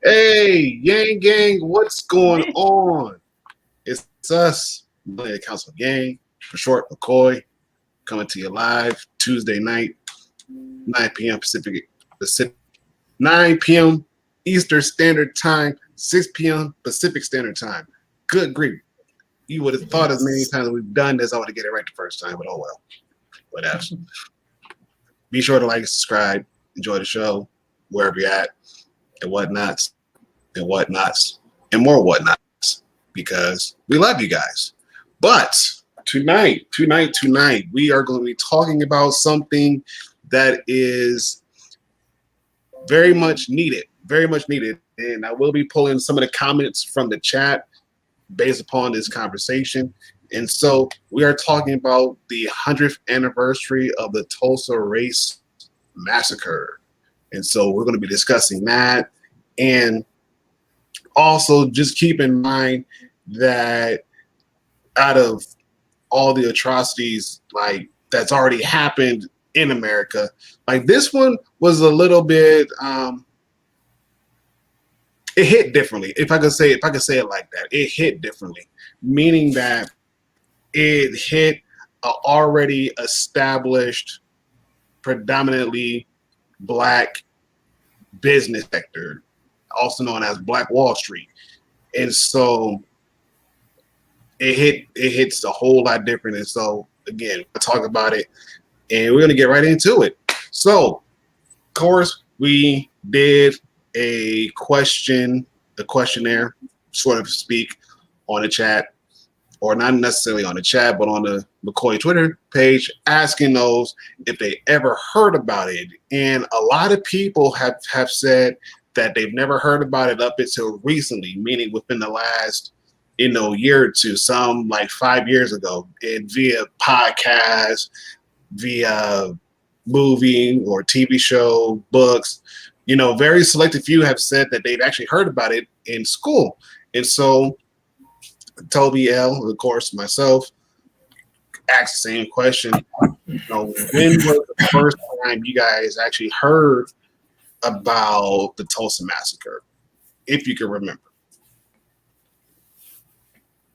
Hey, Yang Gang, what's going on? It's us, Millennial Council Gang, for short, McCoy, coming to you live Tuesday night, 9 p.m. Pacific, 9 p.m. Eastern Standard Time, 6 p.m. Pacific Standard Time. Good grief. You would have thought as many times as we've done this, I would have get it right the first time, but oh well. Whatever. Be sure to like, subscribe, enjoy the show, wherever you're at, and whatnots, and more whatnots, because we love you guys. But tonight, we are going to be talking about something that is very much needed, and I will be pulling some of the comments from the chat based upon this conversation. And so we are talking about the 100th anniversary of the Tulsa Race Massacre. And so we're going to be discussing that. And also just keep in mind that out of all the atrocities like that's already happened in America, like this one was a little bit it hit differently. If I could say it like that, it hit differently, meaning that it hit an already established, predominantly Black business sector, also known as Black Wall Street. And so it hits a whole lot different. And so again, we'll talk about it and we're gonna get right into it. So of course we did a questionnaire, sort of speak, on the chat, or not necessarily on the chat, but on the McCoy Twitter page, asking those if they ever heard about it. And a lot of people have said that they've never heard about it up until recently, meaning within the last, year or two, some like 5 years ago, and via podcast, via movie or TV show, books. Very selective few have said that they've actually heard about it in school. And so Toby L, of course, myself, asked the same question. When was the first time you guys actually heard about the Tulsa Massacre, if you can remember?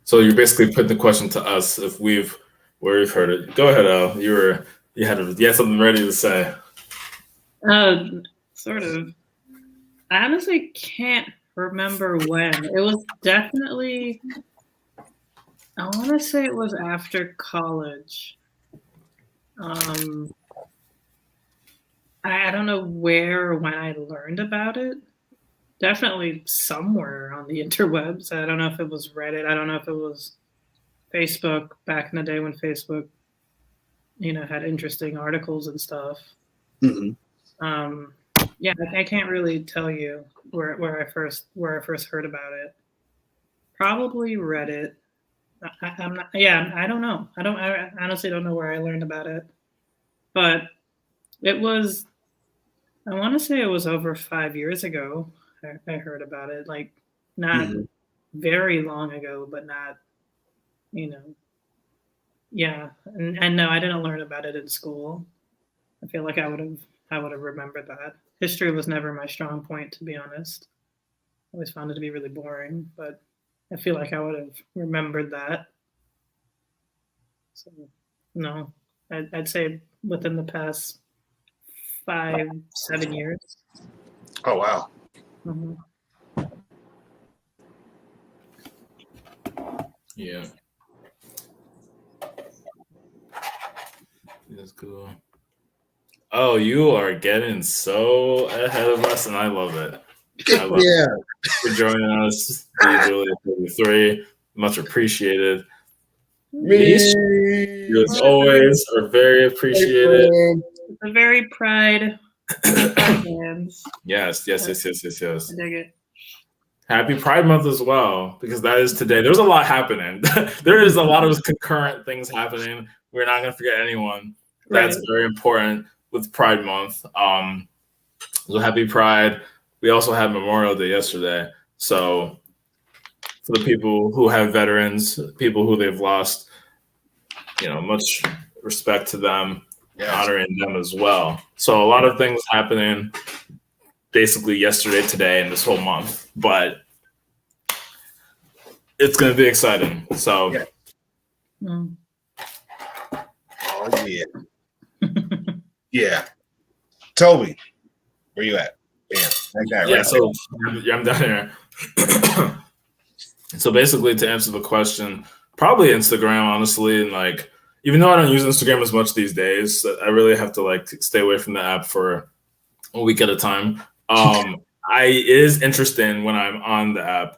So you're basically putting the question to us if we've heard it. Go ahead, Al. You had something ready to say. Sort of. I honestly can't remember when. It was definitely, I want to say it was after college. I don't know where or when I learned about it. Definitely somewhere on the interwebs. I don't know if it was Reddit. I don't know if it was Facebook back in the day when Facebook, had interesting articles and stuff. Mm-hmm. Yeah, I can't really tell you where I first heard about it. Probably Reddit. I'm not. Yeah, I don't know. I honestly don't know where I learned about it, but it was. I want to say it was over 5 years ago. I heard about it. Like not very long ago, but not. Yeah, and no, I didn't learn about it in school. I feel like I would have remembered that. History was never my strong point, to be honest. I always found it to be really boring, but I feel like I would have remembered that. So, no, I'd say within the past 5-7 years. Oh, wow. Mm-hmm. Yeah. That's cool. Oh, you are getting so ahead of us, and I love it. I love it. For joining us, Julia33. Much appreciated. You, as always, are very appreciated. The very pride hands. Yes. I dig it. Happy Pride Month as well, because that is today. There's a lot happening. There is a lot of concurrent things happening. We're not going to forget anyone. That's very important with Pride Month. So happy Pride. We also had Memorial Day yesterday. So for the people who have veterans, people who they've lost, much respect to them, honoring them as well. So a lot of things happening. basically yesterday, today, and this whole month. But it's going to be exciting. So, yeah. Mm. Oh yeah, yeah. Toby, where you at? Bam, that guy yeah. right So I'm down here. So basically, to answer the question, probably Instagram, honestly, and like, even though I don't use Instagram as much these days, I really have to like stay away from the app for a week at a time. It is interesting when I'm on the app,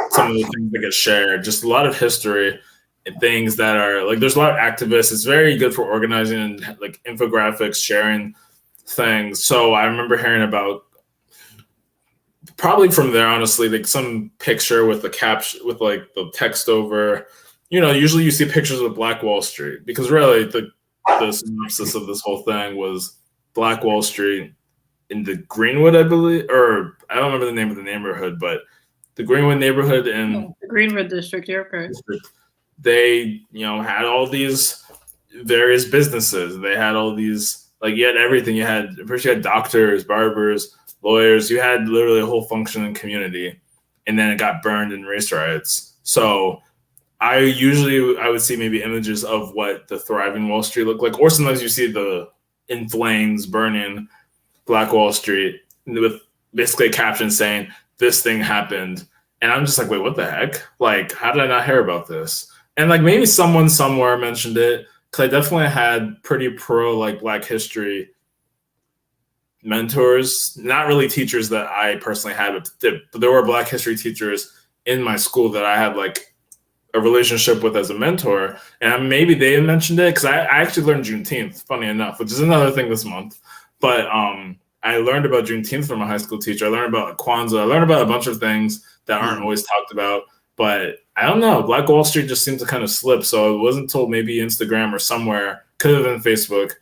some of the things that get shared, just a lot of history and things that are like, there's a lot of activists. It's very good for organizing and like infographics, sharing things. So I remember hearing about, probably from there, honestly, like some picture with the caption, with like the text over, usually you see pictures of Black Wall Street, because really the synopsis of this whole thing was Black Wall Street in the Greenwood, I believe, or I don't remember the name of the neighborhood, but the Greenwood neighborhood in the Greenwood district. You're correct. They, had all these various businesses. They had all these, like, you had everything. First you had doctors, barbers, lawyers. You had literally a whole functioning community, and then it got burned in race riots. So I would see maybe images of what the thriving Wall Street looked like, or sometimes you see the in flames burning Black Wall Street with basically a caption saying this thing happened. And I'm just like, wait, what the heck? Like, how did I not hear about this? And like maybe someone somewhere mentioned it, because I definitely had pretty pro like Black history mentors, not really teachers that I personally had, but there were Black history teachers in my school that I had like a relationship with as a mentor. And maybe they mentioned it, because I actually learned Juneteenth, funny enough, which is another thing this month. But I learned about Juneteenth from a high school teacher. I learned about Kwanzaa. I learned about a bunch of things that aren't always talked about. But I don't know. Black Wall Street just seemed to kind of slip. So it wasn't until maybe Instagram or somewhere, could have been Facebook.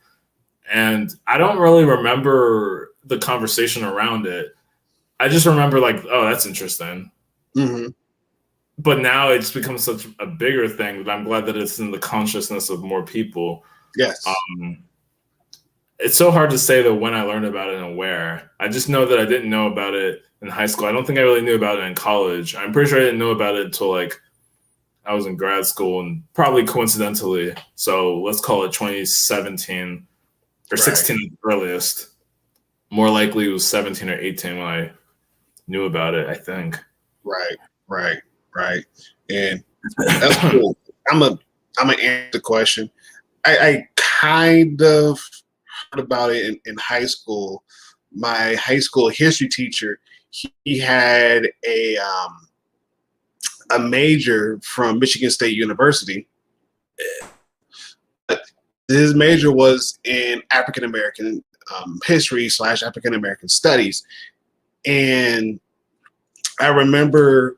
And I don't really remember the conversation around it. I just remember like, oh, that's interesting. Mm-hmm. But now it's become such a bigger thing that I'm glad that it's in the consciousness of more people. Yes. It's so hard to say that when I learned about it and where. I just know that I didn't know about it in high school. I don't think I really knew about it in college. I'm pretty sure I didn't know about it until like I was in grad school, and probably coincidentally. So let's call it 2017 or 16 at the earliest. More likely it was 17 or 18 when I knew about it, I think. Right. And that's cool. I'm gonna answer the question. I kind of heard about it in high school. My high school history teacher, he had a major from Michigan State University. His major was in African American history / African American studies, and I remember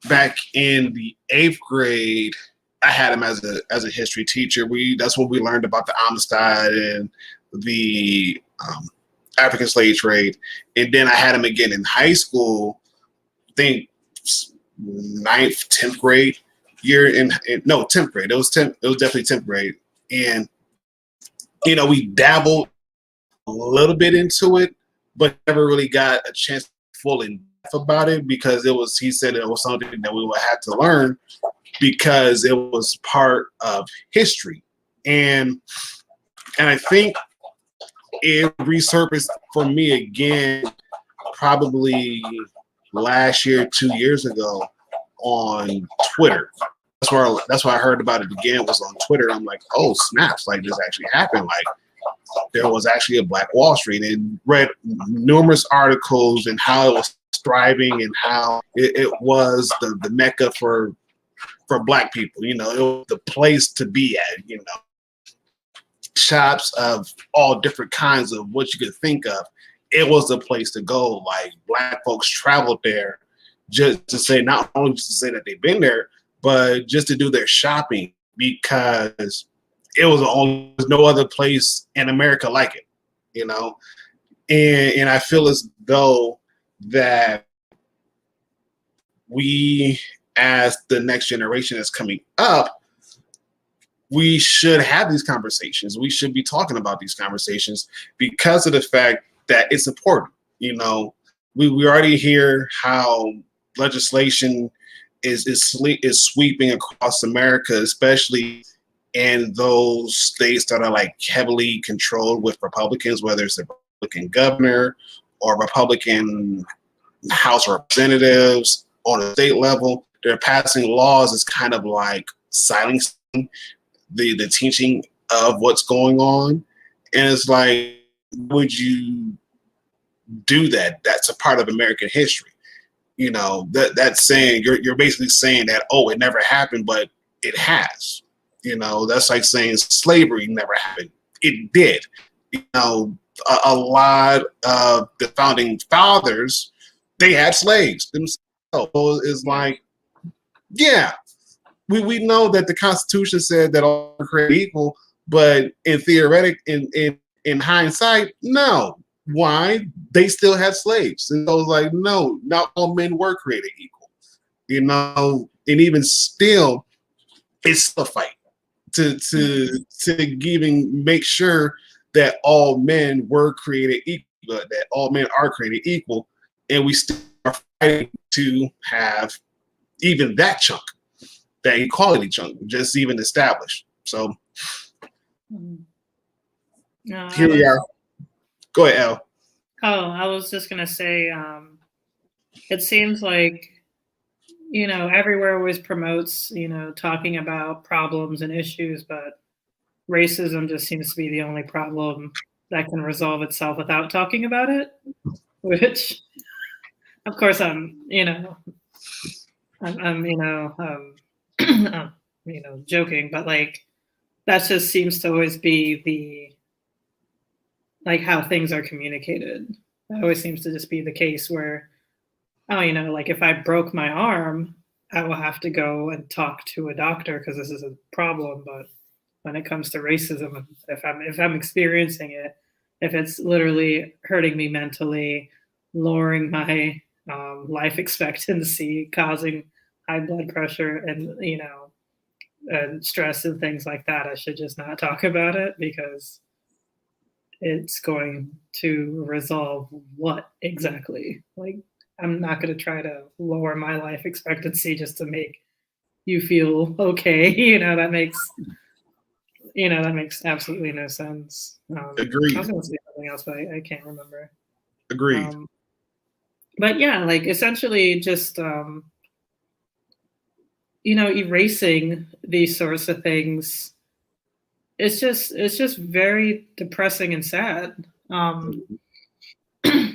back in the 8th grade, I had him as a history teacher. That's when we learned about the Amistad and the African slave trade. And then I had him again in high school, I think 9th, 10th grade year. No, 10th grade. It was definitely 10th grade. And, we dabbled a little bit into it, but never really got a chance to full in depth about it, because he said it was something that we would have to learn, because it was part of history. And I think it resurfaced for me again probably last year, 2 years ago, on Twitter. That's why I heard about it again, was on Twitter. I'm like, oh snaps, like this actually happened. Like there was actually a Black Wall Street, and read numerous articles and how it was thriving and how it was the mecca for Black people. It was the place to be at. Shops of all different kinds of what you could think of. It was the place to go. Like Black folks traveled there just to say, not only just to say that they've been there, but just to do their shopping, because it was there's no other place in America like it. And I feel as though that we, as the next generation that's coming up, we should have these conversations. We should be talking about these conversations, because of the fact that it's important. You know, we already hear how legislation is sweeping across America, especially in those states that are like heavily controlled with Republicans, whether it's a Republican governor or Republican House of Representatives on a state level. They're passing laws that's kind of like silencing the teaching of what's going on. And it's like, would you do that? That's a part of American history. You know, that's saying you're basically saying that, oh, it never happened, but it has. You know, that's like saying slavery never happened. It did. You know, a lot of the founding fathers, they had slaves themselves. So it's like, yeah, we know that the Constitution said that all are created equal, but in hindsight, no. Why? They still had slaves. And so it's like, no, not all men were created equal. You know, and even still, it's a fight to even make sure that all men were created equal, that all men are created equal, and we still are fighting to have even that chunk, that equality chunk, just even established. So here we are. Go ahead, Al. Oh, I was just gonna say, it seems like, you know, everywhere always promotes, you know, talking about problems and issues, but racism just seems to be the only problem that can resolve itself without talking about it. Which, of course, I'm you know, joking, but like that just seems to always be the like how things are communicated. That always seems to just be the case where, oh, you know, like if I broke my arm, I will have to go and talk to a doctor because this is a problem. But when it comes to racism, if I'm experiencing it, if it's literally hurting me mentally, lowering my life expectancy, causing high blood pressure, and and stress and things like that, I should just not talk about it because it's going to resolve what exactly? Like, I'm not going to try to lower my life expectancy just to make you feel okay. That makes absolutely no sense. Agreed. I was going to say something else, but I can't remember. Agreed. But yeah, like essentially just, erasing these sorts of things. It's just very depressing and sad.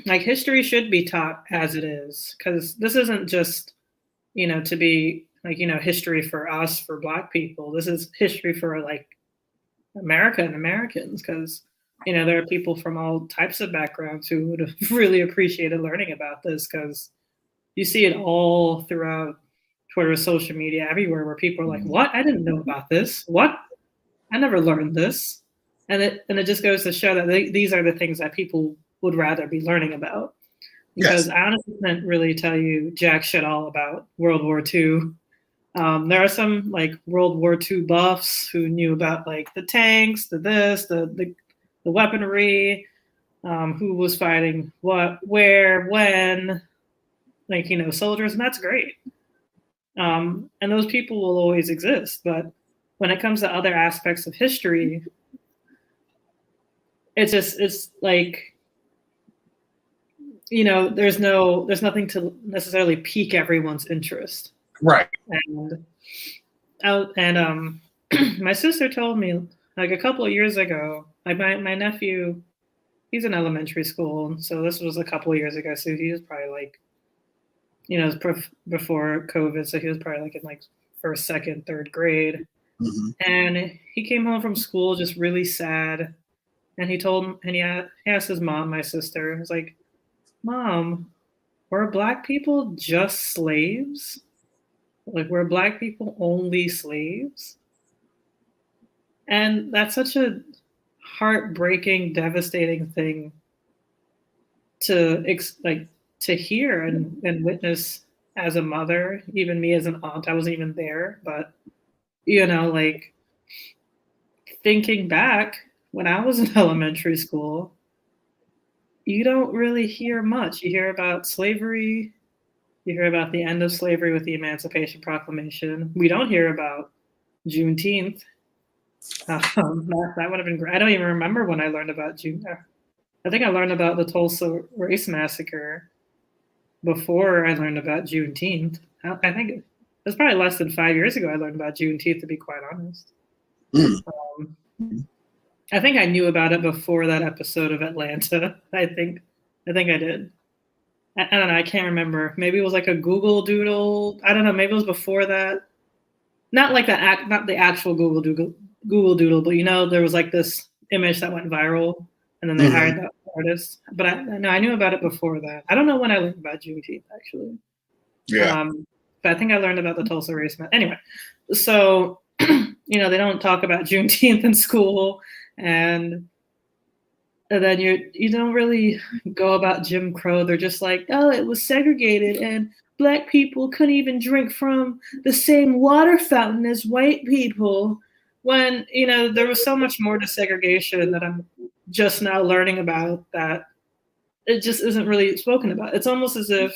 Like history should be taught as it is, because this isn't just, to be like, history for us, for Black people. This is history for like America and Americans, because, there are people from all types of backgrounds who would have really appreciated learning about this, because you see it all throughout Twitter, social media, everywhere, where people are like, what? I didn't know about this. What? I never learned this. And it just goes to show that these are the things that people would rather be learning about. Because yes. I honestly couldn't really tell you jack shit all about World War II. There are some like World War II buffs who knew about like the tanks, the weaponry, who was fighting what, where, when, like, soldiers, and that's great. And those people will always exist. But when it comes to other aspects of history, it's like, there's nothing to necessarily pique everyone's interest. Right. And my sister told me like a couple of years ago, like my nephew, he's in elementary school. So this was a couple of years ago. So he was probably like, before COVID. So he was probably like in like first, second, third grade. Mm-hmm. And he came home from school just really sad. And he asked his mom, my sister, he was like, Mom, were Black people just slaves? Like, were Black people only slaves? And that's such a heartbreaking, devastating thing to hear and witness as a mother. Even me as an aunt, I wasn't even there, but like thinking back when I was in elementary school, you don't really hear much. You hear about slavery. You hear about the end of slavery with the Emancipation Proclamation. We don't hear about Juneteenth. That would have been great. I don't even remember when I learned about June. I think I learned about the Tulsa race massacre before I learned about Juneteenth. I think it was probably less than 5 years ago I learned about Juneteenth, to be quite honest. I think I knew about it before that episode of Atlanta. I think I did. I don't know. I can't remember. Maybe it was like a Google Doodle. I don't know. Maybe it was before that. Not like not the actual Google Doodle, but there was like this image that went viral, and then they hired that artist. But I knew about it before that. I don't know when I learned about Juneteenth actually. Yeah. But I think I learned about the Tulsa race. Anyway, so they don't talk about Juneteenth in school, and then you don't really go about Jim Crow. They're just like, oh, it was segregated, and Black people couldn't even drink from the same water fountain as white people. When there was so much more to segregation that I'm just now learning about, that it just isn't really spoken about. It's almost as if,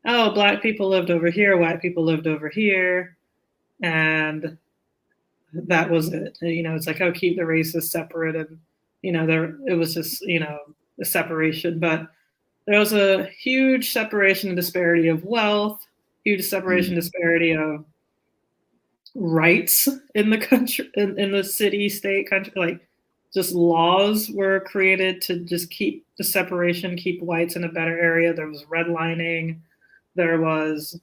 oh, Black people lived over here, white people lived over here, and that was it. It's like, oh, keep the races separate, and it was just a separation. But there was a huge separation and disparity of wealth, huge separation disparity of rights in the country, in the city, state, country. Like, just laws were created to just keep the separation, keep whites in a better area. There was redlining. There was,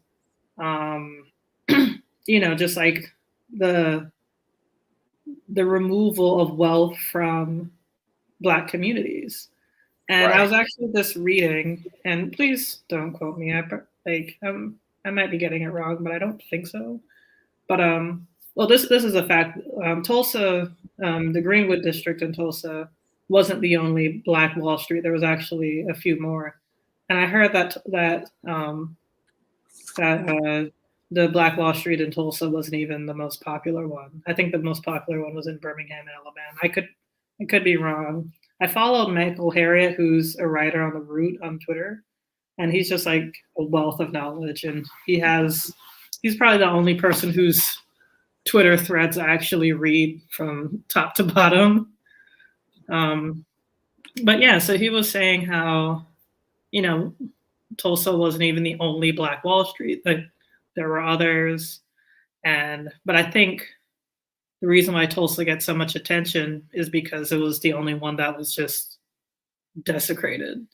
just like the removal of wealth from Black communities. And I was actually just reading, and please don't quote me. I might be getting it wrong, but I don't think so. But this is a fact. Tulsa, the Greenwood district in Tulsa, wasn't the only Black Wall Street. There was actually a few more. And I heard that the Black Wall Street in Tulsa wasn't even the most popular one. I think the most popular one was in Birmingham, Alabama. I could be wrong. I follow Michael Harriet, who's a writer on The Root on Twitter, and he's just like a wealth of knowledge. And he's probably the only person whose Twitter threads I actually read from top to bottom. But yeah, so he was saying how, Tulsa wasn't even the only Black Wall Street. Like, there were others. But I think the reason why Tulsa gets so much attention is because it was the only one that was just desecrated.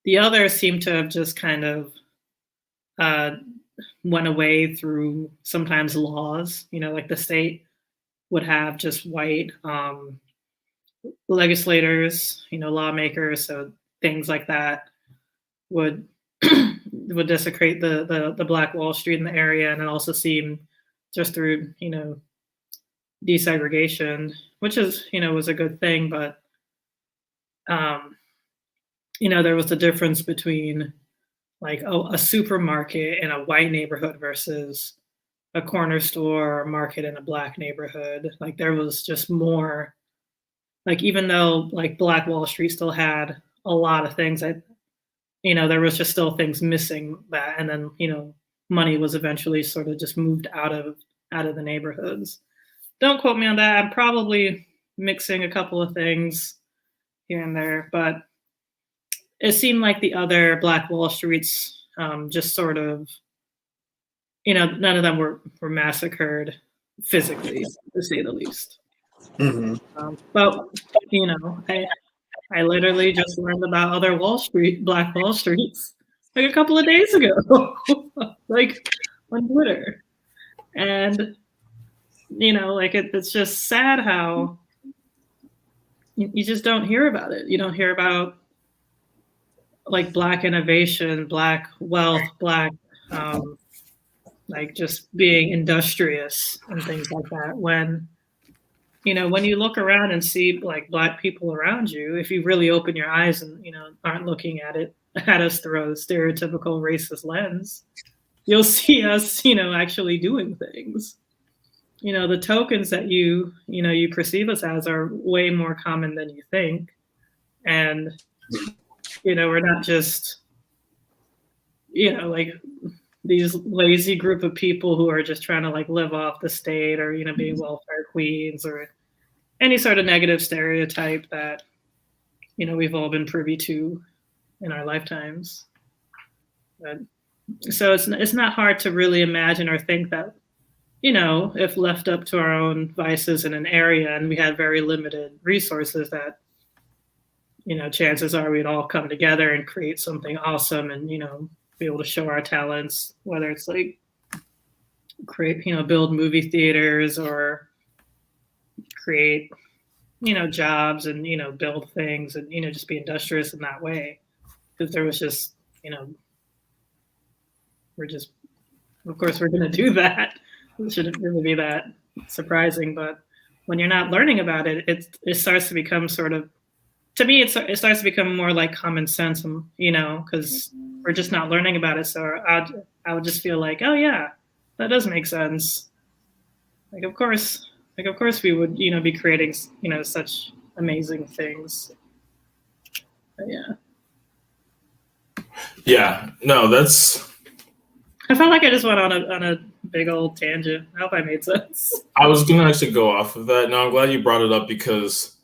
The others seem to have just kind of went away through sometimes laws, like the state would have just white legislators, lawmakers, so things like that would desecrate the Black Wall Street in the area. And it also seemed just through, desegregation, which is, was a good thing, but there was a difference between like a supermarket in a white neighborhood versus a corner store or market in a Black neighborhood. Like, there was just more, like, even though like Black Wall Street still had a lot of things that, there was just still things missing that. And then, money was eventually sort of just moved out of the neighborhoods. Don't quote me on that. I'm probably mixing a couple of things here and there, but it seemed like the other Black Wall Streets just sort of, none of them were massacred physically, to say the least. But, I literally just learned about other Black Wall Streets, like a couple of days ago, like on Twitter. And, it's just sad how you just don't hear about it. You don't hear about like Black innovation, Black wealth, Black, like just being industrious and things like that. When you look around and see like Black people around you, if you really open your eyes and, aren't looking at us through a stereotypical racist lens, you'll see us, actually doing things. The tokens that you perceive us as are way more common than you think. And we're not just, like these lazy group of people who are just trying to like live off the state or, being welfare queens or any sort of negative stereotype that, we've all been privy to in our lifetimes. But, so it's not hard to really imagine or think that, if left up to our own vices in an area and we had very limited resources, that, chances are we'd all come together and create something awesome and, be able to show our talents, whether it's like build movie theaters or create, jobs and, build things and, just be industrious in that way. Because there was just, of course, we're going to do that. It shouldn't really be that surprising. But when you're not learning about it, it starts to become sort of, to me, it starts to become more like common sense, because we're just not learning about it. So I would just feel like, oh yeah, that does make sense. Like, of course we would, be creating, such amazing things. But yeah. Yeah, no, that's. I felt like I just went on a big old tangent. I hope I made sense. I was gonna actually go off of that. No, I'm glad you brought it up because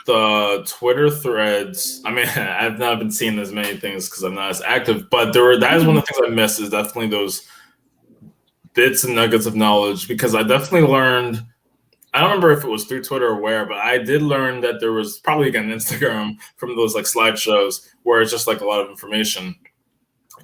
the Twitter threads. I mean, I've not been seeing as many things because I'm not as active. But that is one of the things I missed is definitely those bits and nuggets of knowledge because I definitely learned. I don't remember if it was through Twitter or where, but I did learn that there was probably again Instagram from those like slideshows where it's just like a lot of information.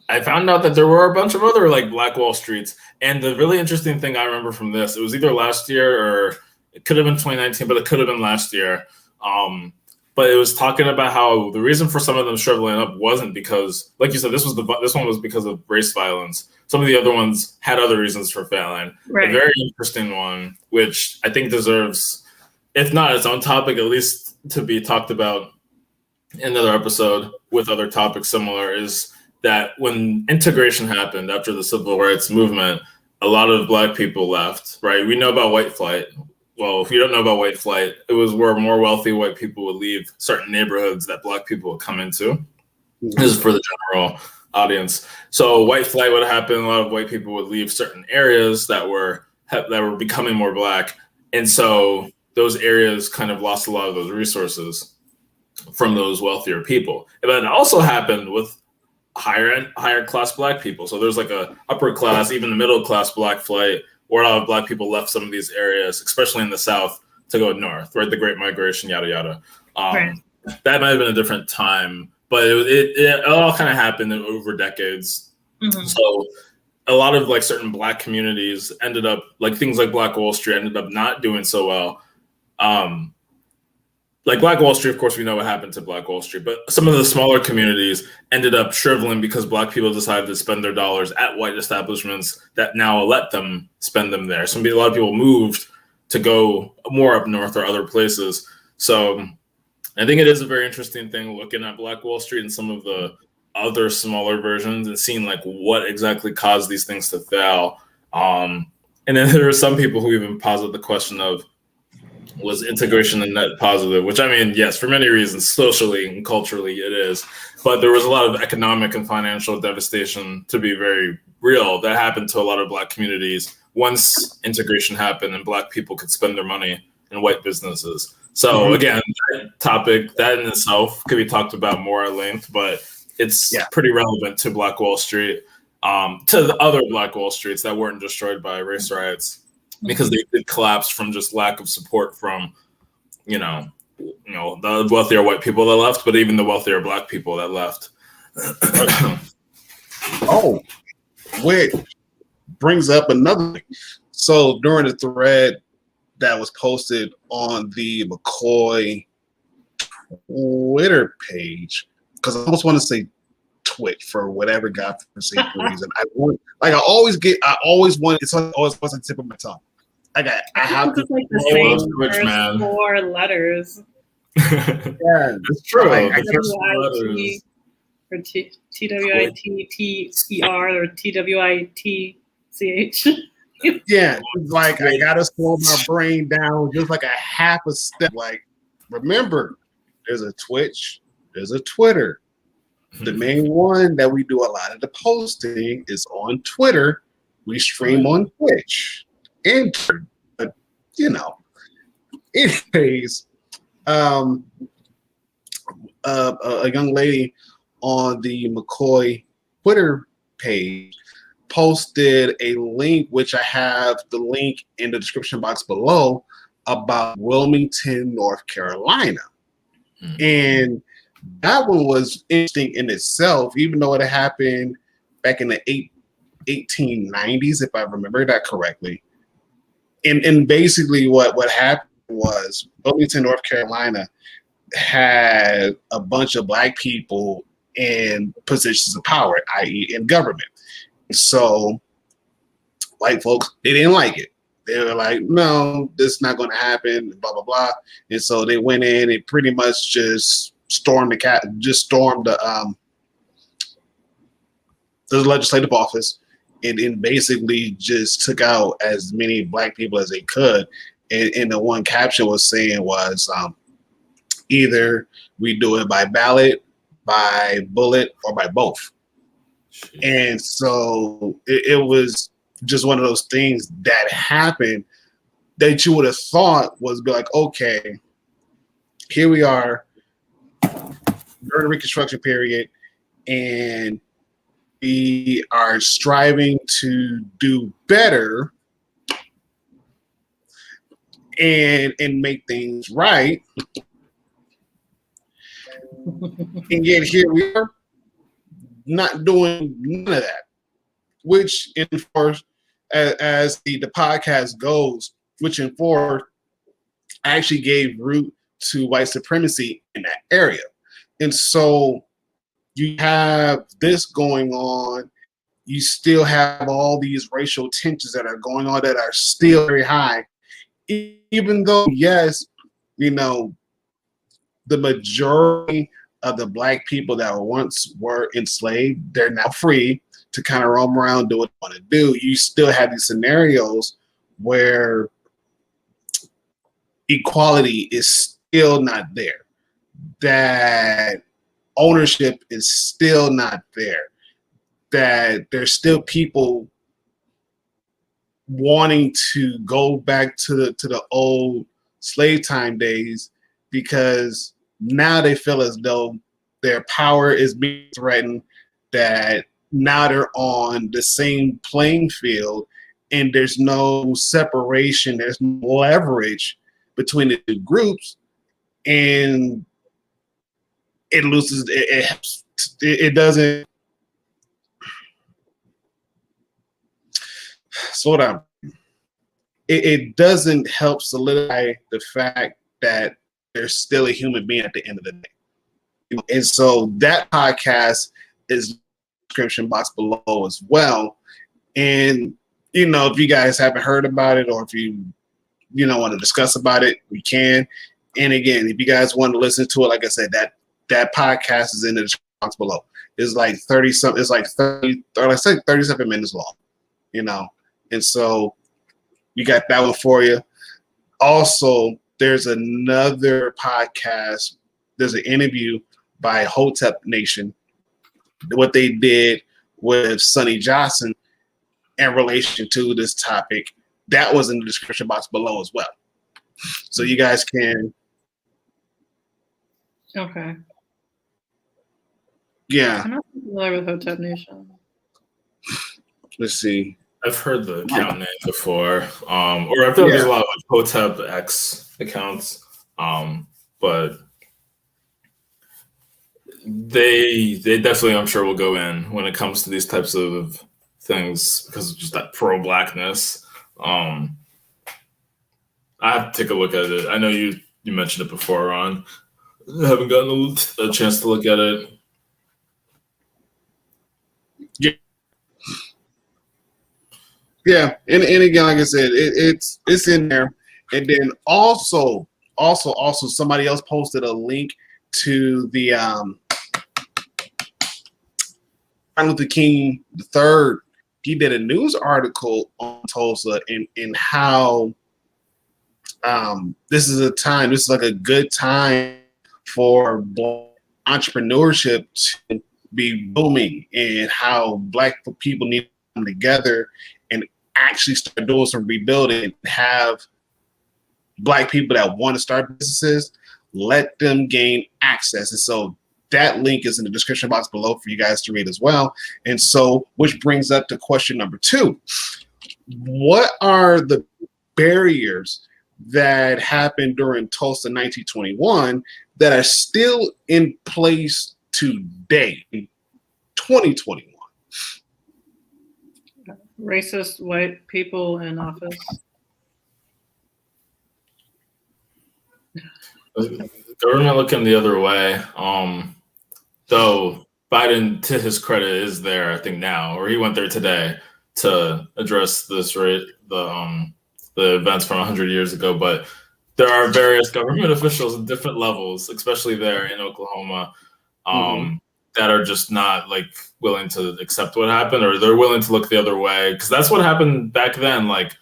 I found out that there were a bunch of other like Black Wall Streets. And the really interesting thing I remember from this, it was either last year or it could have been 2019, but it could have been last year. But it was talking about how the reason for some of them shriveling up wasn't because, like you said, this one was because of race violence. Some of the other ones had other reasons for failing. Right. A very interesting one, which I think deserves, if not its own topic, at least to be talked about in another episode with other topics similar, is that when integration happened after the civil rights movement, a lot of Black people left, right? We know about white flight. Well, if you don't know about white flight, it was where more wealthy white people would leave certain neighborhoods that Black people would come into. This is for the general audience. So white flight would happen. A lot of white people would leave certain areas that were becoming more Black. And so those areas kind of lost a lot of those resources from those wealthier people. But it also happened with higher class Black people. So there's like a upper class, even the middle class Black flight, where a lot of Black people left some of these areas, especially in the South, to go north, right? The Great Migration, yada, yada. Right. That might have been a different time, but it all kind of happened over decades. Mm-hmm. So a lot of like certain Black communities ended up, like things like Black Wall Street ended up not doing so well. Like Black Wall Street, of course, we know what happened to Black Wall Street, but some of the smaller communities ended up shriveling because Black people decided to spend their dollars at white establishments that now let them spend them there. A lot of people moved to go more up north or other places. So I think it is a very interesting thing looking at Black Wall Street and some of the other smaller versions and seeing like what exactly caused these things to fail. And then there are some people who even posit the question of, was integration a net positive? Which, I mean, yes, for many reasons, socially and culturally it is. But there was a lot of economic and financial devastation, to be very real, that happened to a lot of Black communities once integration happened and Black people could spend their money in white businesses. So again, that topic, that in itself could be talked about more at length, but it's pretty relevant to Black Wall Street, to the other Black Wall Streets that weren't destroyed by race riots. Because they did collapse from just lack of support from, the wealthier white people that left, but even the wealthier Black people that left. Which brings up another thing. So during the thread that was posted on the McCoy Twitter page, because I almost want to say Twitch for whatever godforsaken reason. It's always on the tip of my tongue. I have to like the same Twitch, man. 4 letters. Yeah, it's true. TWIT or TWITTER or TWITCH. Yeah, it's like I gotta slow my brain down just like a half a step. Like, remember, there's a Twitch, there's a Twitter. The main one that we do a lot of the posting is on Twitter. We stream on Twitch. But, you know. Anyways, a young lady on the McCoy Twitter page posted a link, which I have the link in the description box below, about Wilmington, North Carolina. And that one was interesting in itself, even though it happened back in the 1890s, if I remember that correctly. And basically what happened was Wilmington, North Carolina had a bunch of Black people in positions of power, i.e. in government. So white folks, they didn't like it. They were like, no, this is not going to happen, blah, blah, blah. And so they went in and pretty much just stormed the legislative office and basically just took out as many Black people as they could. And the one caption was saying was either we do it by ballot, by bullet, or by both. Jeez. And so it was just one of those things that happened that you would have thought was be like, okay, here we are during the Reconstruction period, and we are striving to do better and make things right. And yet here we are not doing none of that, which enforced, as the podcast goes, which enforced actually gave root to white supremacy in that area. And so you have this going on. You still have all these racial tensions that are going on that are still very high, even though, yes, you know, the majority of the Black people that once were enslaved, they're now free to kind of roam around, do what they want to do. You still have these scenarios where equality is still not there, that ownership is still not there, that there's still people wanting to go back to the old slave time days because now they feel as though their power is being threatened, that now they're on the same playing field and there's no separation, there's no leverage between the two groups, and it loses, it doesn't, slow down. It doesn't help solidify the fact that there's still a human being at the end of the day. And so that podcast is in the description box below as well. And, you know, if you guys haven't heard about it, or if you want to discuss about it, we can. And again, if you guys want to listen to it, like I said, that podcast is in the description box below. It's like 30-something, it's like 30, or let's say 37 minutes long, you know. And so we got that one for you. Also, there's another podcast. There's an interview by Hotep Nation, what they did with Sonny Johnson in relation to this topic. That was in the description box below as well. So you guys can. Okay. Yeah. I'm not familiar with Hotep Nation. Let's see. I've heard the account name before, or I feel like there's a lot of Hotep X accounts, but they definitely, I'm sure, will go in when it comes to these types of things because of just that pro-blackness. I have to take a look at it. I know you mentioned it before, Ron. I haven't gotten a chance to look at it. Yeah, and again, like I said, it's in there. And then also somebody else posted a link to the Martin Luther King III. He did a news article on Tulsa and how this is like a good time for Black entrepreneurship to be booming and how Black people need to come together and actually start doing some rebuilding and have Black people that want to start businesses, let them gain access. And so that link is in the description box below for you guys to read as well. And so, which brings up to question number 2. What are the barriers that happened during Tulsa 1921 that are still in place today, 2021? Racist white people in office. Government looking the other way. Though Biden, to his credit, is there, I think now, or he went there today to address this, right? The events from 100 years ago. But there are various government officials at different levels, especially there in Oklahoma, that are just not like willing to accept what happened, or they're willing to look the other way, because that's what happened back then. Like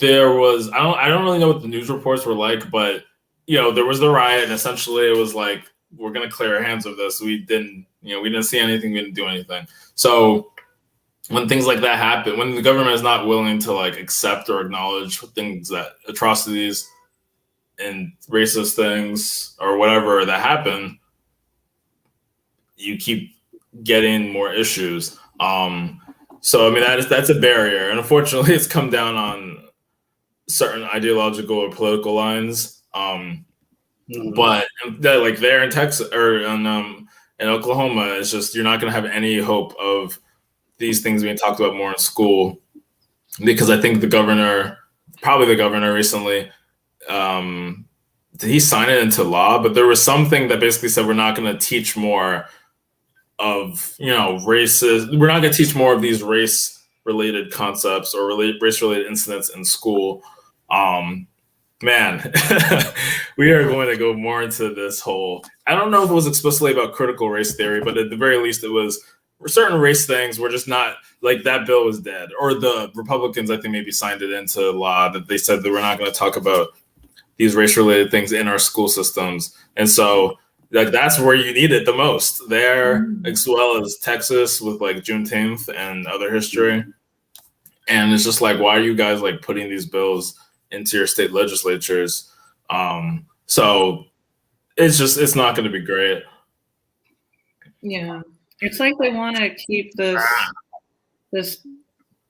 there was, I don't really know what the news reports were like, but there was the riot, and essentially it was like, we're gonna clear our hands of this. We didn't see anything, we didn't do anything. So when things like that happen, when the government is not willing to like accept or acknowledge things, that atrocities and racist things or whatever that happen, you keep getting more issues. So I mean that's a barrier, and unfortunately it's come down on certain ideological or political lines. But like there in Texas or in Oklahoma, it's just you're not going to have any hope of these things being talked about more in school, because I think the governor recently, did he sign it into law? But there was something that basically said we're not going to teach more of races. We're not going to teach more of these race-related concepts or race-related incidents in school. Man, we are going to go more into this whole, I don't know if it was explicitly about critical race theory, but at the very least it was certain race things were just not, like that bill was dead. Or the Republicans, I think, maybe signed it into law that they said that we're not going to talk about these race-related things in our school systems. And so like that's where you need it the most, there, as well as Texas with like Juneteenth and other history. And it's just like, why are you guys like putting these bills into your state legislatures? So it's not going to be great. Yeah, it's like they want to keep this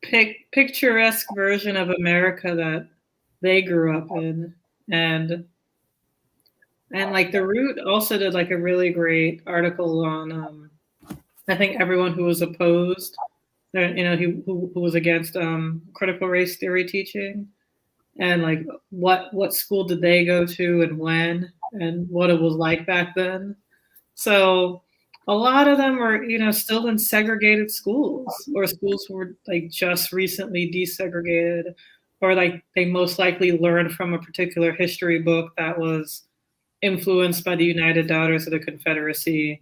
picturesque version of America that they grew up in, and like The Root also did like a really great article on I think everyone who was opposed, who was against critical race theory teaching. And like what school did they go to and when, and what it was like back then. So a lot of them were, still in segregated schools, or schools were like just recently desegregated, or like they most likely learned from a particular history book that was influenced by the United Daughters of the Confederacy,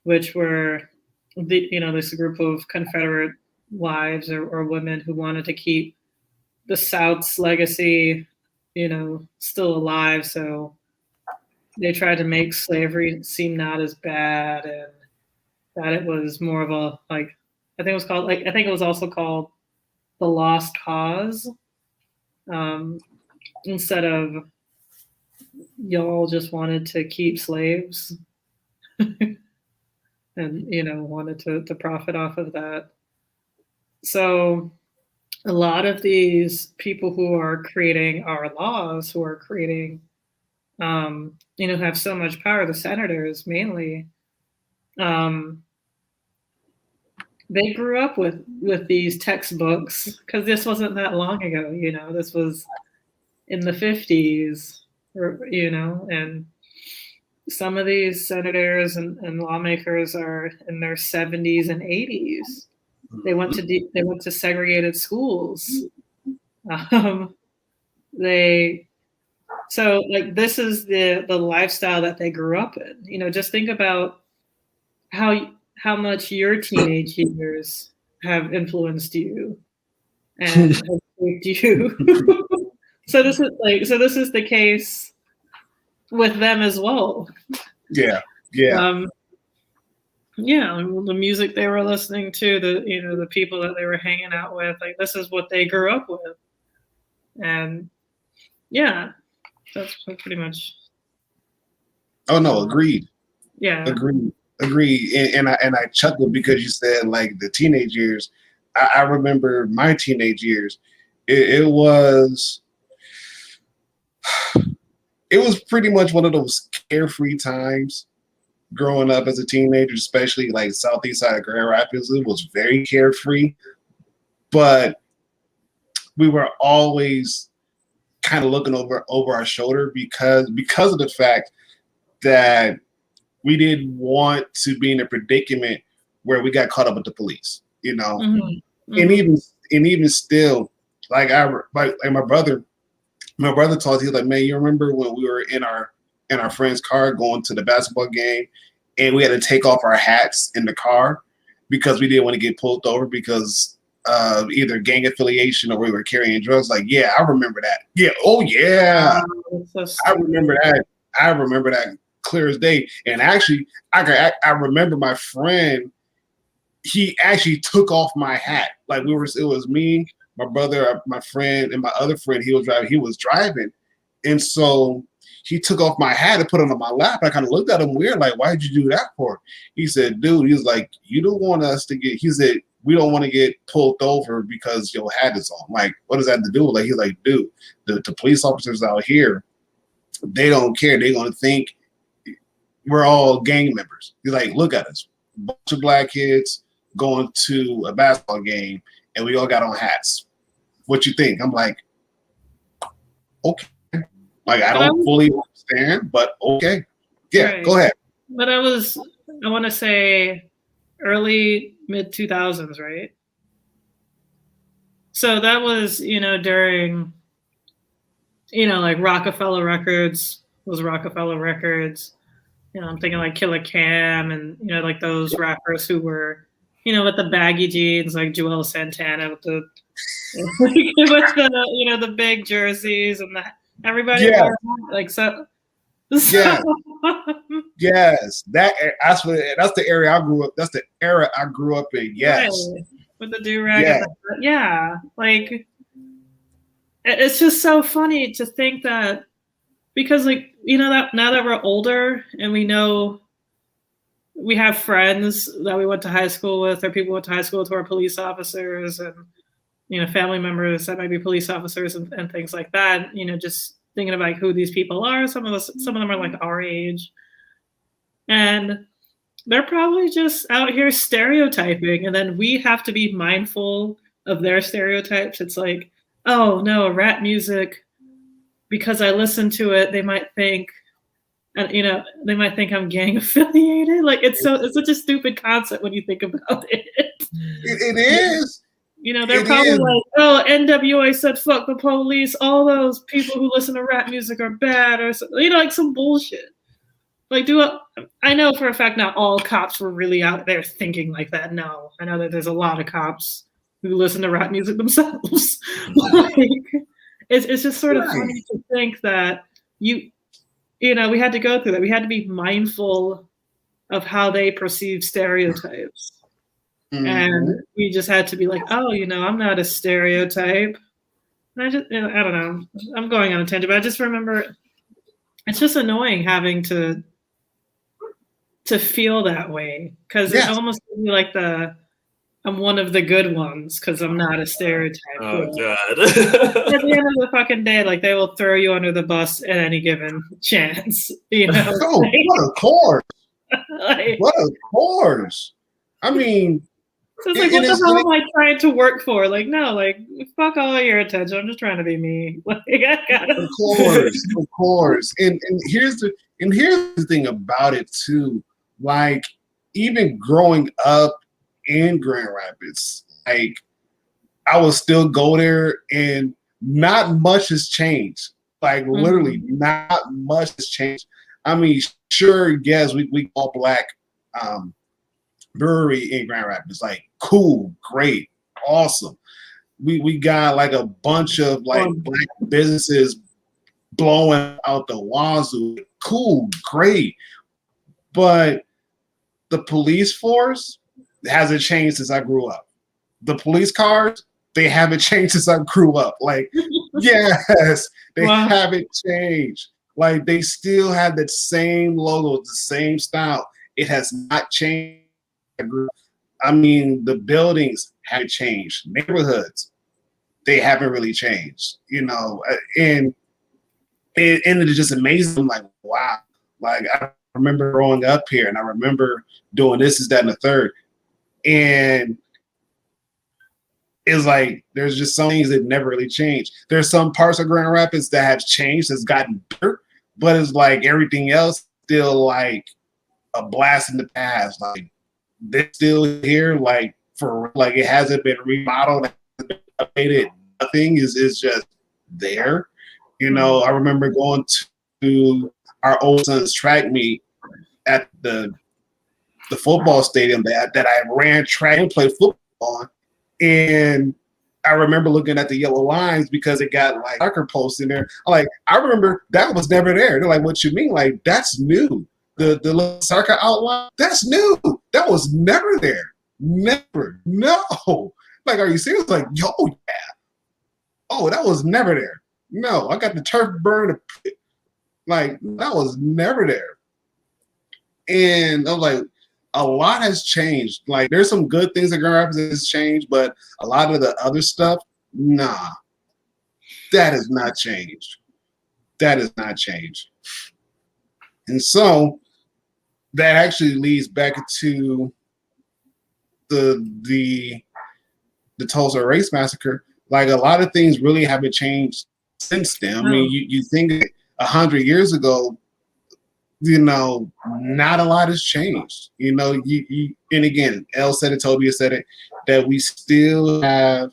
which were this group of Confederate wives or women who wanted to keep the South's legacy, still alive. So they tried to make slavery seem not as bad, and that it was more of a, like, I think it was also called the Lost Cause, instead of y'all just wanted to keep slaves and, wanted to profit off of that. So a lot of these people who are creating our laws, who are creating, have so much power, the senators mainly, they grew up with these textbooks, because this wasn't that long ago, this was in the 50s, and some of these senators and lawmakers are in their 70s and 80s. They went to segregated schools. So like this is the lifestyle that they grew up in. Just think about how much your teenage years have influenced you and have shaped you. So this is the case with them as well. Yeah. Yeah. Yeah, the music they were listening to, the people that they were hanging out with, like this is what they grew up with, and yeah, that's pretty much. Oh no, agreed. Yeah. Agreed. And I chuckled because you said like the teenage years. I remember my teenage years. It was pretty much one of those carefree times growing up as a teenager, especially like southeast side of Grand Rapids. It was very carefree, but we were always kind of looking over our shoulder because of the fact that we didn't want to be in a predicament where we got caught up with the police, you know. Mm-hmm. And even still, like my brother told, he was like, man, you remember when we were in our friend's car going to the basketball game and we had to take off our hats in the car because we didn't want to get pulled over because of either gang affiliation or we were carrying drugs. Like, yeah, I remember that. Yeah, oh yeah, I remember that. I remember that clear as day. And actually, I remember my friend. He actually took off my hat. Like it was me, my brother, my friend, and my other friend. He was driving, and so he took off my hat and put it on my lap. I kind of looked at him weird, like, why did you do that for? He said, dude, he was like, you don't want us to get. He said, we don't want to get pulled over because your hat is on. Like, what does that have to do? Like, he's like, dude, the police officers out here, they don't care. They're gonna think we're all gang members. He's like, look at us, a bunch of black kids going to a basketball game, and we all got on hats. What you think? I'm like, okay. Like, I don't fully understand, but okay. Yeah, right. Go ahead. But I want to say early, mid-2000s, right? So that was, during, like Rockefeller Records was Rockefeller Records. I'm thinking like Killer Cam and, like those rappers who were, with the baggy jeans, like Joel Santana with the, the big jerseys and everybody. Yeah. Like, so. Yeah. Yes. That's the area I grew up. That's the era I grew up in. Yes. Right. With the do-rag. Yeah. Yeah. Like, it's just so funny to think that, because like, that now that we're older and we know we have friends that we went to high school with, or people went to high school with who are police officers, and family members that might be police officers and things like that. Just thinking about who these people are. Some of them are like our age, and they're probably just out here stereotyping, and then we have to be mindful of their stereotypes. It's like, oh no, rap music, because I listen to it, they might think. And they might think I'm gang affiliated. Like it's such a stupid concept when you think about it. It is. They're probably like, oh, NWA said fuck the police. All those people who listen to rap music are bad, or like some bullshit. Like, I know for a fact not all cops were really out there thinking like that. No, I know that there's a lot of cops who listen to rap music themselves. Like, it's just sort of funny to think that we had to go through that. We had to be mindful of how they perceive stereotypes. Mm-hmm. And we just had to be like, oh, I'm not a stereotype. And I don't know. I'm going on a tangent, but I just remember it's just annoying having to feel that way. Because it almost gives me like I'm one of the good ones because I'm not a stereotype. Oh, God. At the end of the fucking day, like, they will throw you under the bus at any given chance. Oh, what a course. What a course. I mean. So it's like, what the hell am I trying to work for? Like, no, like, fuck all your attention. I'm just trying to be me. Like, I gotta. Of course. And here's the thing about it, too. Like, even growing up in Grand Rapids, like, I will still go there and not much has changed. Like, literally not much has changed. I mean, sure, yes, we all black brewery in Grand Rapids. Like, cool, great, awesome. We got like a bunch of like black businesses blowing out the wazoo. Cool, great. But the police force hasn't changed since I grew up. The police cars, they haven't changed since I grew up. Like, yes, they haven't changed. Like, they still have that same logo, the same style. It has not changed. I mean, the buildings haven't changed. Neighborhoods, they haven't really changed. And it's just amazing. I'm like, wow. Like, I remember growing up here, and I remember doing this, that, and the third. And it's like there's just some things that never really changed. There's some parts of Grand Rapids that have changed, that's gotten better, but it's like everything else still like a blast in the past. Like, they're still here, like it hasn't been remodeled, updated. Nothing is just there. I remember going to our old son's track meet at the football stadium that I ran track and played football on. And I remember looking at the yellow lines because it got like soccer posts in there. I remember that was never there. They're like, what you mean? Like, that's new. The little soccer outline, that's new. That was never there. Never. No. Like, are you serious? Like, yo, yeah. Oh, that was never there. No, I got the turf burn. Like, that was never there. And I was like, a lot has changed. Like, there's some good things that Grand Rapids has changed, but a lot of the other stuff, nah, that has not changed. That has not changed. And so that actually leads back to the Tulsa race massacre. Like, a lot of things really haven't changed since then. I mean, you think 100 years ago, not a lot has changed. And again, Elle said it, Tobias said it, that we still have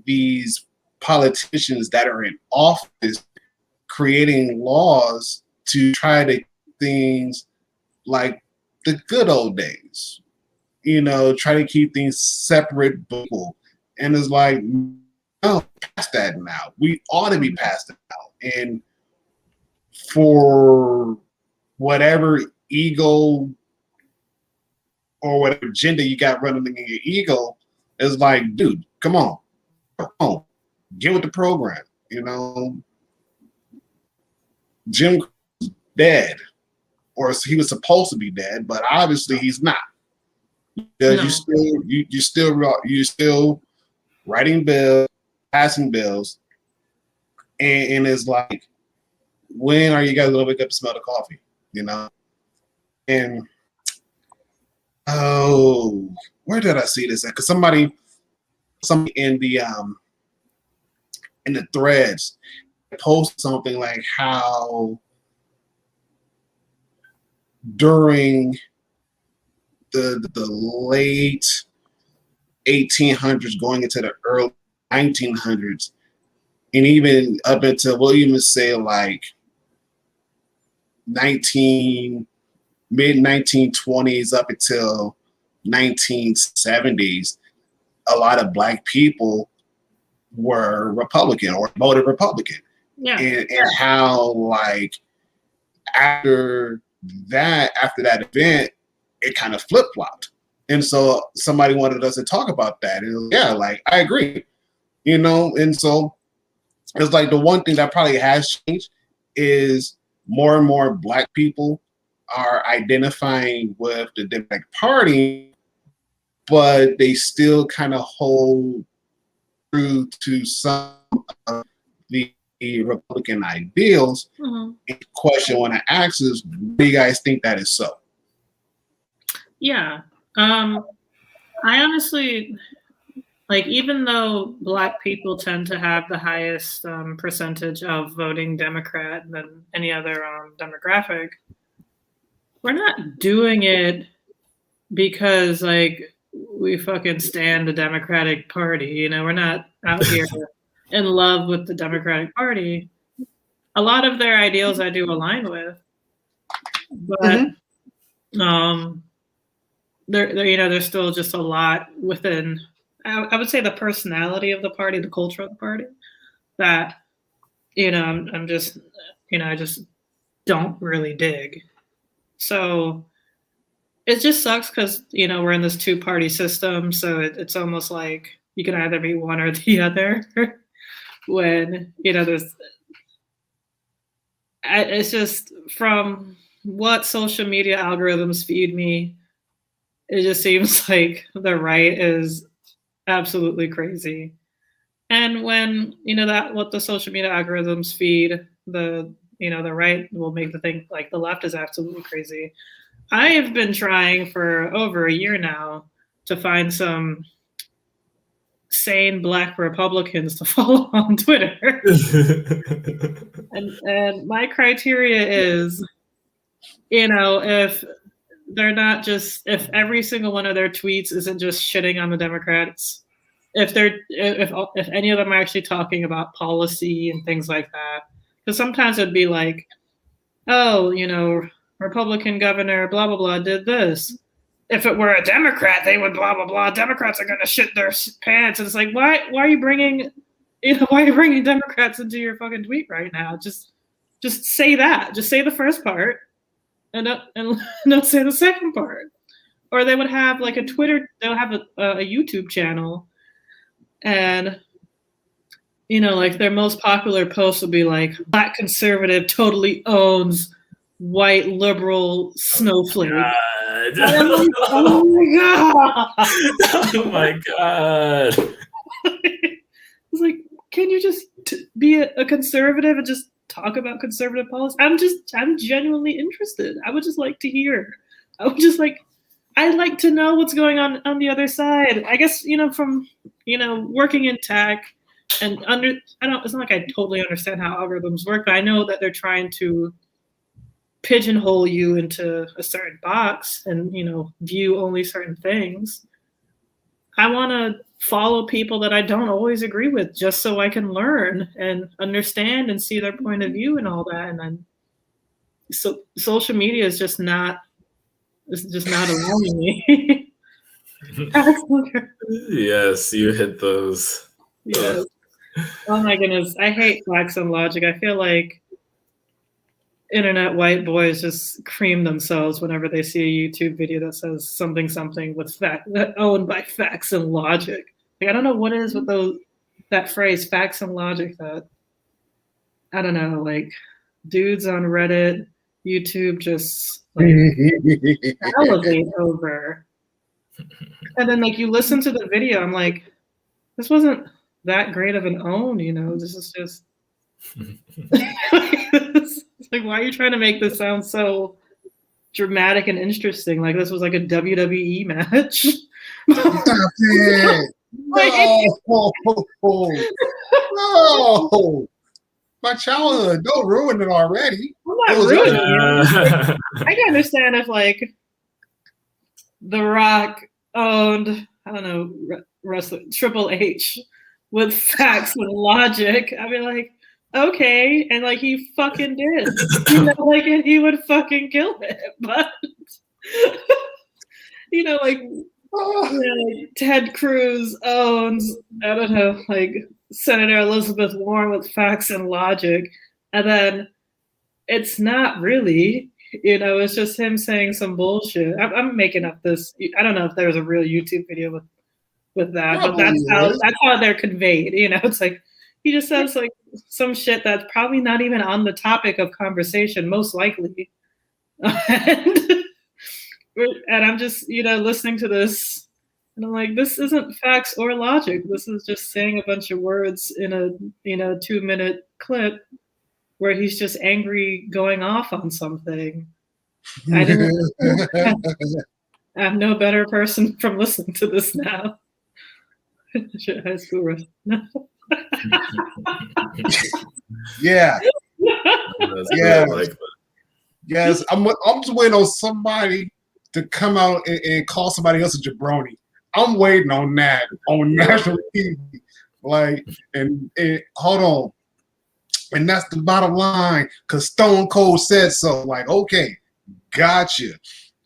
these politicians that are in office creating laws to try to things like the good old days. Try to keep things separate people. And it's like, no, past that now. We ought to be past it now. And for whatever ego or whatever agenda you got running in your ego, is like, dude, come on, get with the program. Jim dead, or he was supposed to be dead, but obviously he's not. Because you're still writing bills, passing bills, and it's like, when are you guys gonna wake up and smell the coffee? And where did I see this at? Because somebody in the threads post something like how during the late 1800s going into the early 1900s, and even up until, we'll even say like mid 1920s up until 1970s, a lot of Black people were Republican or voted Republican. Yeah. And how, like, after that event, it kind of flip-flopped. And so somebody wanted us to talk about that. And yeah, like, I agree. And so it's like the one thing that probably has changed is more and more Black people are identifying with the Democratic Party, but they still kind of hold true to some of the Republican ideals. Mm-hmm. And the question I want to ask is, do you guys think that is so? Yeah. I honestly, like, even though Black people tend to have the highest percentage of voting Democrat than any other demographic, we're not doing it because, like, we fucking stand the Democratic Party. We're not out here in love with the Democratic Party. A lot of their ideals I do align with, but there's still just a lot within, I would say, the personality of the party, the culture of the party, that I'm just I just don't really dig. So it just sucks because we're in this two-party system, so it's almost like you can either be one or the other. When there's, it's just from what social media algorithms feed me, it just seems like the right is absolutely crazy. And when that what the social media algorithms feed, the the right will make the thing like the left is absolutely crazy. I have been trying for over a year now to find some sane Black Republicans to follow on Twitter. and my criteria is, if they're not just, if every single one of their tweets isn't just shitting on the Democrats, if any of them are actually talking about policy and things like that. Because sometimes it'd be like, oh, Republican governor, blah, blah, blah, did this. If it were a Democrat, they would blah, blah, blah. Democrats are going to shit their pants. And it's like, why are you bringing, why are you bringing Democrats into your fucking tweet right now? Just say that. Just say the first part and don't say the second part. Or they would have like a Twitter, they'll have a YouTube channel. And, like their most popular post would be like, Black conservative totally owns white liberal snowflake. God. Like, oh my god! Oh my god! It's like, can you just be a conservative and just talk about conservative policy? I'm genuinely interested. I would just like to hear. I'd like to know what's going on the other side. I guess from working in tech and it's not like I totally understand how algorithms work, but I know that they're trying to pigeonhole you into a certain box and view only certain things. I want to follow people that I don't always agree with just so I can learn and understand and see their point of view and all that. And then so social media is just not allowing me. Yes, you hit those. Yeah. Oh my goodness, I hate facts and logic. I feel like internet white boys just cream themselves whenever they see a YouTube video that says something with owned by facts and logic. Like, I don't know what it is with that phrase, facts and logic, that I don't know, like dudes on Reddit, YouTube just like elevate over. And then like you listen to the video, I'm like, this wasn't that great of an own, this is just it's like, why are you trying to make this sound so dramatic and interesting? Like this was like a WWE match. Stop it! No! My childhood, don't ruin it already. I'm not ruining it. I can understand if like The Rock owned, I don't know, wrestler Triple H with facts and logic. I'd be like, okay, and like he fucking did, like he would fucking kill it. But like Ted Cruz owns, I don't know, like Senator Elizabeth Warren with facts and logic, and then it's not really, it's just him saying some bullshit. I'm making up this. I don't know if there's a real YouTube video with that, but that's how they're conveyed. It's like he just says like some shit that's probably not even on the topic of conversation, most likely. And I'm just, listening to this, and I'm like, this isn't facts or logic. This is just saying a bunch of words in a 2-minute clip where he's just angry, going off on something. I'm no better person from listening to this now. High school Yeah. Yeah. Yes. I'm just waiting on somebody to come out and call somebody else a jabroni. I'm waiting on that on national TV. Like, and hold on. And that's the bottom line, because Stone Cold said so. Like, okay, gotcha.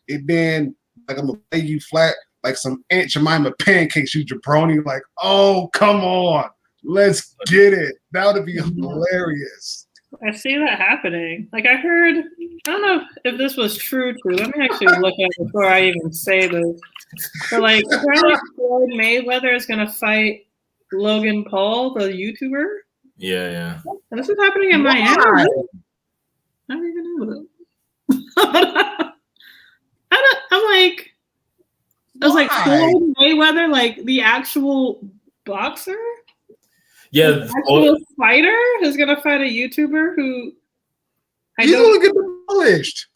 It been like, I'm gonna lay you flat like some Aunt Jemima pancakes, you jabroni. Like, oh, come on. Let's get it. That would be hilarious. I see that happening. Like I heard, I don't know if this was true. Let me actually look at it before I even say this. But like apparently Floyd Mayweather is gonna fight Logan Paul, the YouTuber. Yeah. And this is happening in Miami. I don't even know that. I'm like, I was like, Floyd Mayweather, like the actual boxer? Yeah, the actual fighter is gonna fight a YouTuber who he's gonna get demolished.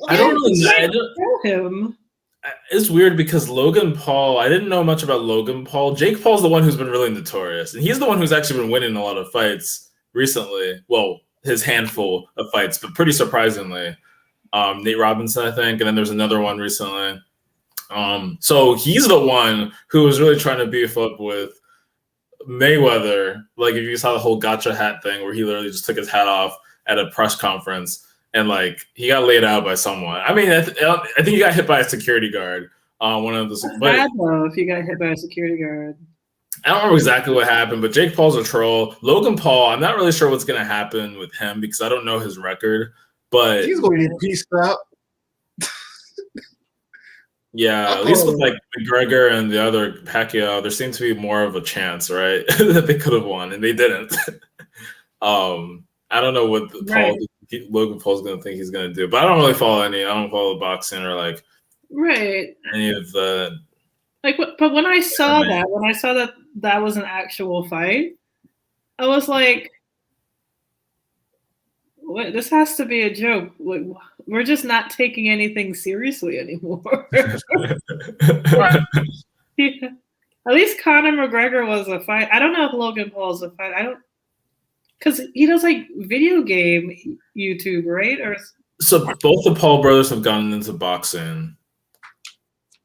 I don't really know him. It's weird because Logan Paul, I didn't know much about Logan Paul. Jake Paul's the one who's been really notorious, and he's the one who's actually been winning a lot of fights recently. Well, his handful of fights, but pretty surprisingly. Nate Robinson, I think, and then there's another one recently. So he's the one who was really trying to beef up with Mayweather. Like if you saw the whole gotcha hat thing where he literally just took his hat off at a press conference and like he got laid out by someone. I mean, I think he got hit by a security guard. One of those. Bad though if you got hit by a security guard. I don't remember exactly what happened, but Jake Paul's a troll. Logan Paul, I'm not really sure what's going to happen with him because I don't know his record. But he's going to get pieced up. Yeah, at least with like McGregor and the other Pacquiao, there seemed to be more of a chance, right, that they could have won, and they didn't. I don't know what Logan Paul's going to think he's going to do, but I don't really follow any. I don't follow boxing or like any of the. Like, but when I saw that was an actual fight, I was like, "What? This has to be a joke. We're just not taking anything seriously anymore." Yeah. At least Conor McGregor was a fight. I don't know if Logan Paul's a fight. I don't, because he does like video game YouTube, right? Or so both the Paul brothers have gone into boxing.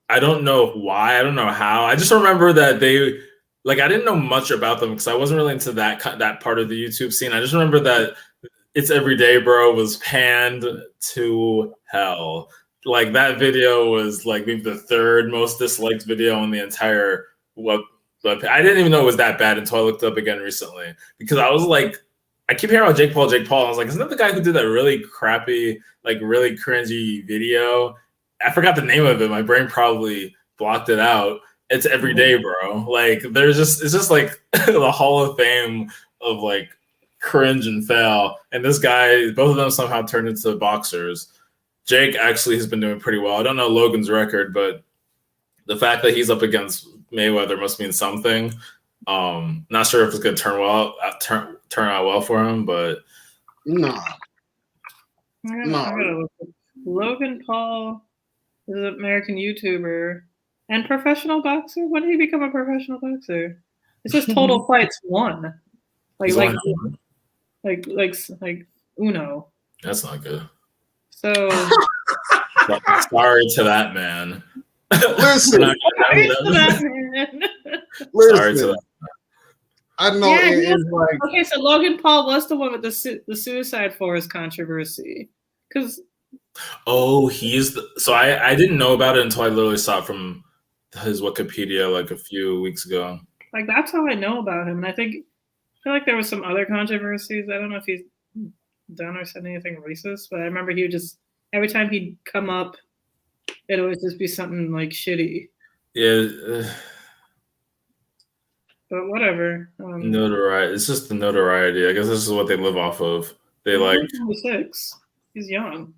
I don't know why. I don't know how. I just remember that they, like, I didn't know much about them because I wasn't really into that part of the YouTube scene. I just remember that It's Everyday Bro was panned to hell. Like that video was like maybe the third most disliked video on the entire web. I didn't even know it was that bad until I looked up again recently because I was like, I keep hearing about Jake Paul. I was like, isn't that the guy who did that really crappy, like really cringy video? I forgot the name of it. My brain probably blocked it out. It's Everyday Bro. Like it's just like the Hall of Fame of like cringe and fail. And this guy, both of them somehow turned into boxers. Jake actually has been doing pretty well. I don't know Logan's record, but the fact that he's up against Mayweather must mean something. Not sure if it's going to turn out well for him, but no. Logan Paul is an American YouTuber and professional boxer. When did he become a professional boxer? It's just total fights won. Like Uno. That's not good. So sorry to that man. Listen. Sorry to that. I know. Yeah, like, okay, so Logan Paul was the one with the Suicide Forest controversy. Because so I didn't know about it until I literally saw it from his Wikipedia like a few weeks ago. Like that's how I know about him, and I feel like there was some other controversies. I don't know if he's done or said anything racist, but I remember he would just every time he'd come up, it'd always just be something like shitty. Yeah. But whatever. Notoriety. It's just the notoriety. I guess this is what they live off of. They he's like 26. He's young.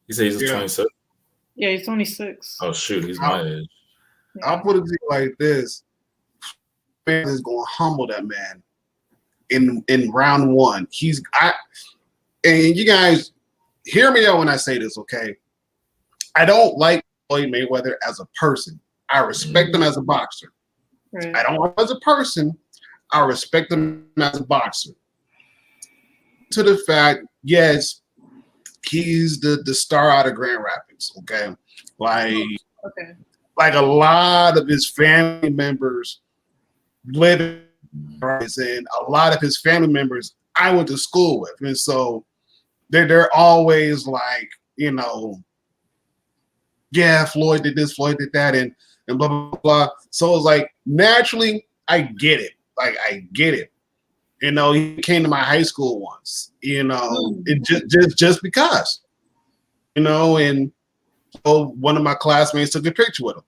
You say he's 26? Yeah, he's 26. Oh shoot, he's my age. I'll put it to you like this: fans is going to humble that man in round one. And you guys hear me out when I say this, okay? I don't like Floyd Mayweather as a person. I respect him as a boxer. Right. I don't like him as a person. I respect him as a boxer. To the fact, yes, he's the star out of Grand Rapids, okay? Like a lot of his family members live in and a lot of his family members I went to school with. And so they're always like, yeah, Floyd did this, Floyd did that, and blah, blah, blah. So it's like, naturally, I get it. Like, I get it. You know, he came to my high school once. You know, it just because. You know, and so one of my classmates took a picture with him.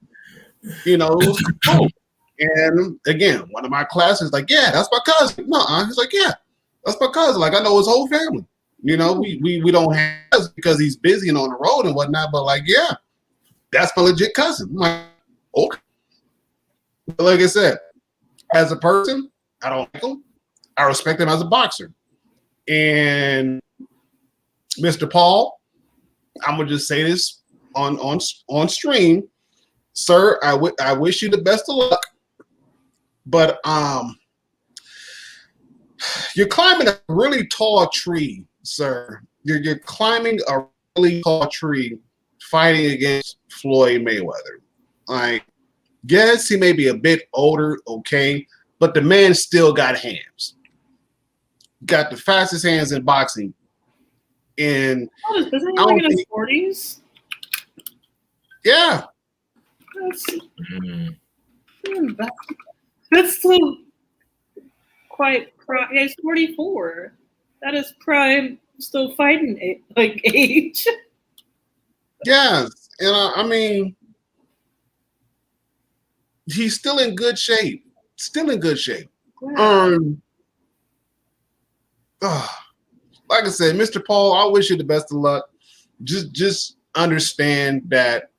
You know, it was cool. And again, one of my classmates like, yeah, that's my cousin. No, he's like, yeah, that's my cousin. Like, I know his whole family. You know, we don't have us because he's busy and on the road and whatnot. But like, yeah, that's my legit cousin. I'm like, okay. But like I said, as a person, I don't like him. I respect him as a boxer. And Mr. Paul, I'm gonna just say this on stream, sir. I wish you the best of luck, but you're climbing a really tall tree, sir. You're climbing a really tall tree, fighting against Floyd Mayweather. Like, yes, he may be a bit older, okay, but the man still got hands. Got the fastest hands in boxing. And isn't he like in his 40s? Yeah. That's still quite prime. Yeah, he's 44. That is prime, still fighting age. Yes. And I mean, he's still in good shape. Still in good shape. Yeah. Like I said, Mr. Paul, I wish you the best of luck. Just understand that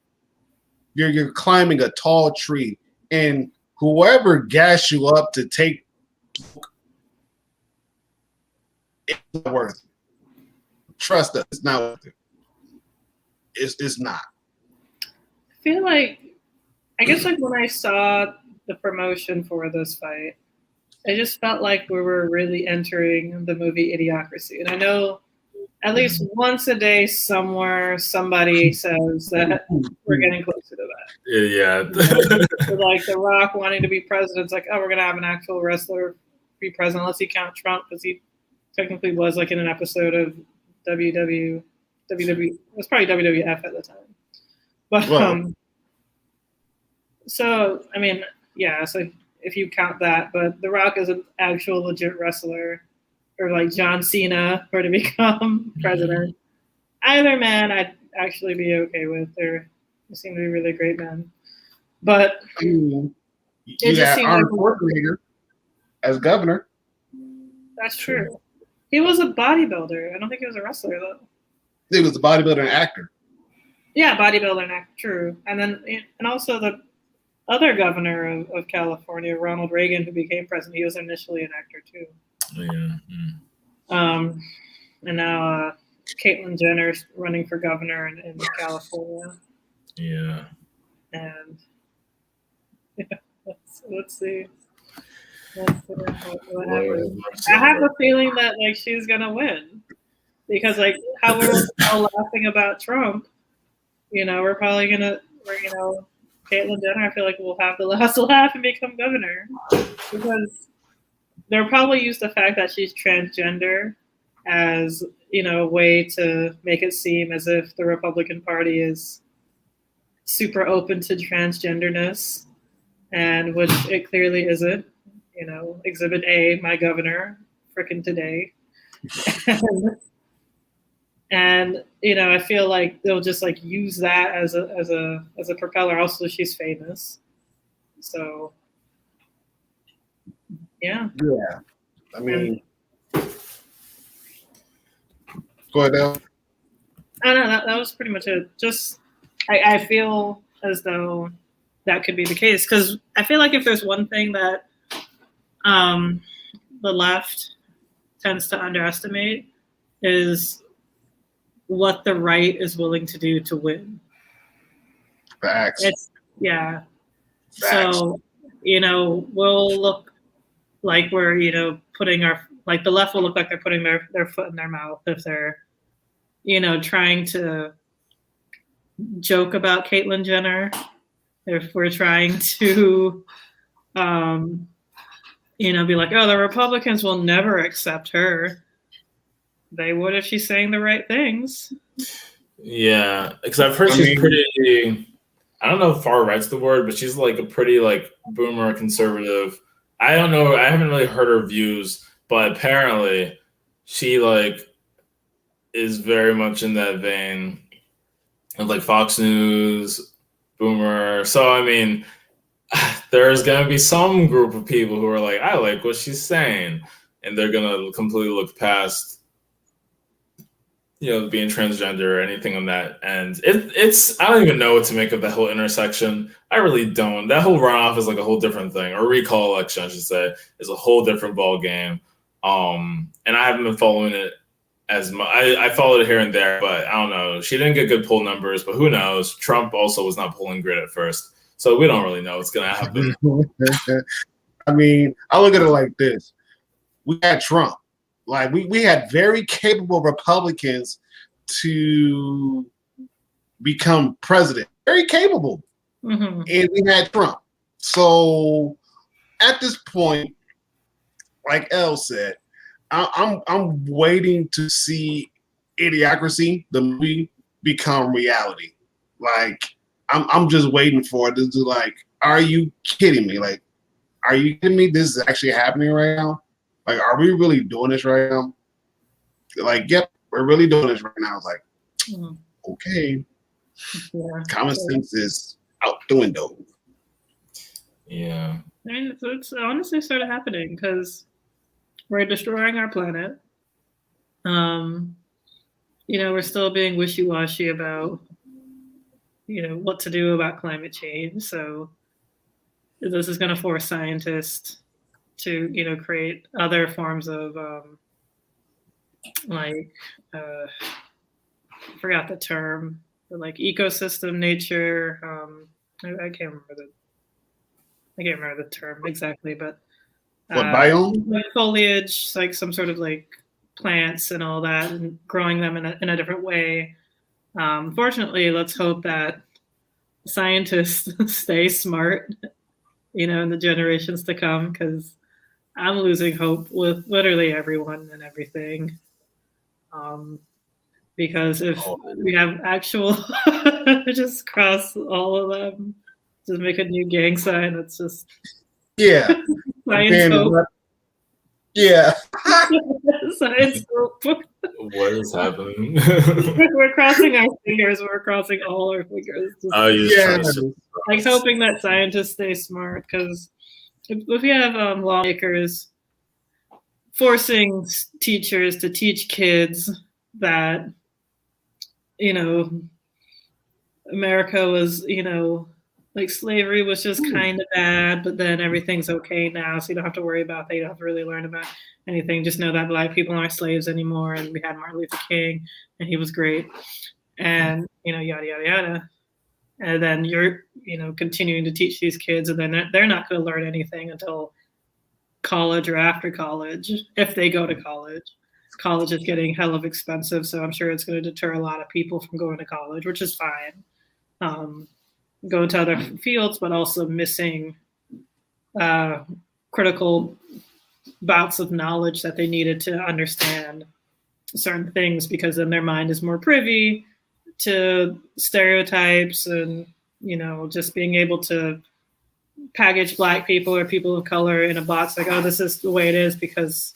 you're climbing a tall tree, and whoever gassed you up to take, it's not worth it. Trust us, it's not worth it. It's not. I feel like, I guess like when I saw the promotion for this fight, it just felt like we were really entering the movie Idiocracy. And I know at least once a day somewhere somebody says that we're getting closer to that. Yeah. Like The Rock wanting to be president. It's like, oh, we're going to have an actual wrestler be president, unless you count Trump, because he technically was like in an episode of WWE. It was probably WWF at the time. But so, I mean, yeah, so if you count that, but The Rock is an actual legit wrestler, or like John Cena were to become president. Either man I'd actually be okay with. They seem to be really great men. But you got Arnold Schwarzenegger as governor. That's true. He was a bodybuilder. I don't think he was a wrestler though. He was a bodybuilder and actor. Yeah, bodybuilder and actor, true. And also the other governor of California, Ronald Reagan, who became president, he was initially an actor too. Yeah. And now Caitlyn Jenner's running for governor in California. Yeah. And let's see. What happens. I have a feeling that like she's gonna win, because like how we're all laughing about Trump, we're probably gonna Caitlyn Jenner, I feel like we'll have the last laugh and become governor, because they'll probably use the fact that she's transgender as, a way to make it seem as if the Republican Party is super open to transgenderness, and which it clearly isn't. Exhibit A, my governor, frickin' today. And I feel like they'll just like use that as a propeller. Also, she's famous, so yeah. Yeah, I mean, go ahead, Al. I don't know. That was pretty much it. Just I feel as though that could be the case, because I feel like if there's one thing that the left tends to underestimate, is what the right is willing to do to win. Facts. Yeah. Facts. So, we'll look like we're, putting the left will look like they're putting their foot in their mouth if they're, trying to joke about Caitlyn Jenner. If we're trying to, be like, oh, the Republicans will never accept her. They would if she's saying the right things. Yeah, because I've heard she's pretty, I don't know if far right's the word, but she's like a pretty like boomer conservative. I don't know. I haven't really heard her views but apparently she like is very much in that vein of like Fox News, Boomer. So I mean, there's gonna be some group of people who are like, I like what she's saying, and they're gonna completely look past, being transgender or anything on that. And it's I don't even know what to make of that whole intersection. I really don't. That whole runoff is like a whole different thing, or recall election, I should say, is a whole different ball game. And I haven't been following it as much. I followed it here and there, but I don't know. She didn't get good poll numbers, but who knows? Trump also was not polling great at first, so we don't really know what's gonna happen. I mean, I look at it like this: we had Trump. Like we had very capable Republicans to become president, very capable, and we had Trump. So at this point, like Elle said, I'm waiting to see Idiocracy, the movie, become reality. Like I'm just waiting for it to like, are you kidding me? Like, are you kidding me? This is actually happening right now. Like, are we really doing this right now? Like, yep, we're really doing this right now. It's like, okay. Yeah, common sense is out the window. Yeah. I mean, it's honestly started happening because we're destroying our planet. We're still being wishy-washy about, what to do about climate change. So this is going to force scientists to create other forms of I forgot the term, but like ecosystem, nature. I can't remember the term exactly, but what biome? Like foliage, like some sort of like plants and all that, and growing them in a different way. Fortunately, let's hope that scientists stay smart, in the generations to come, because I'm losing hope with literally everyone and everything. Because if we have actual, just cross all of them, just make a new gang sign. It's just science hope. Yeah. Science hope. What is happening? We're crossing our fingers. We're crossing all our fingers. Like hoping that scientists stay smart, because if we have lawmakers forcing teachers to teach kids that, America was, like slavery was just kind of bad, but then everything's okay now, so you don't have to worry about that. You don't have to really learn about anything. Just know that Black people aren't slaves anymore, and we had Martin Luther King, and he was great, and yada yada yada. And then you're continuing to teach these kids, and then they're not going to learn anything until college or after college, if they go to college. College is getting hell of expensive, so I'm sure it's going to deter a lot of people from going to college, which is fine. Going to other fields, but also missing critical bouts of knowledge that they needed to understand certain things, because then their mind is more privy to stereotypes and, just being able to package Black people or people of color in a box like, oh, this is the way it is because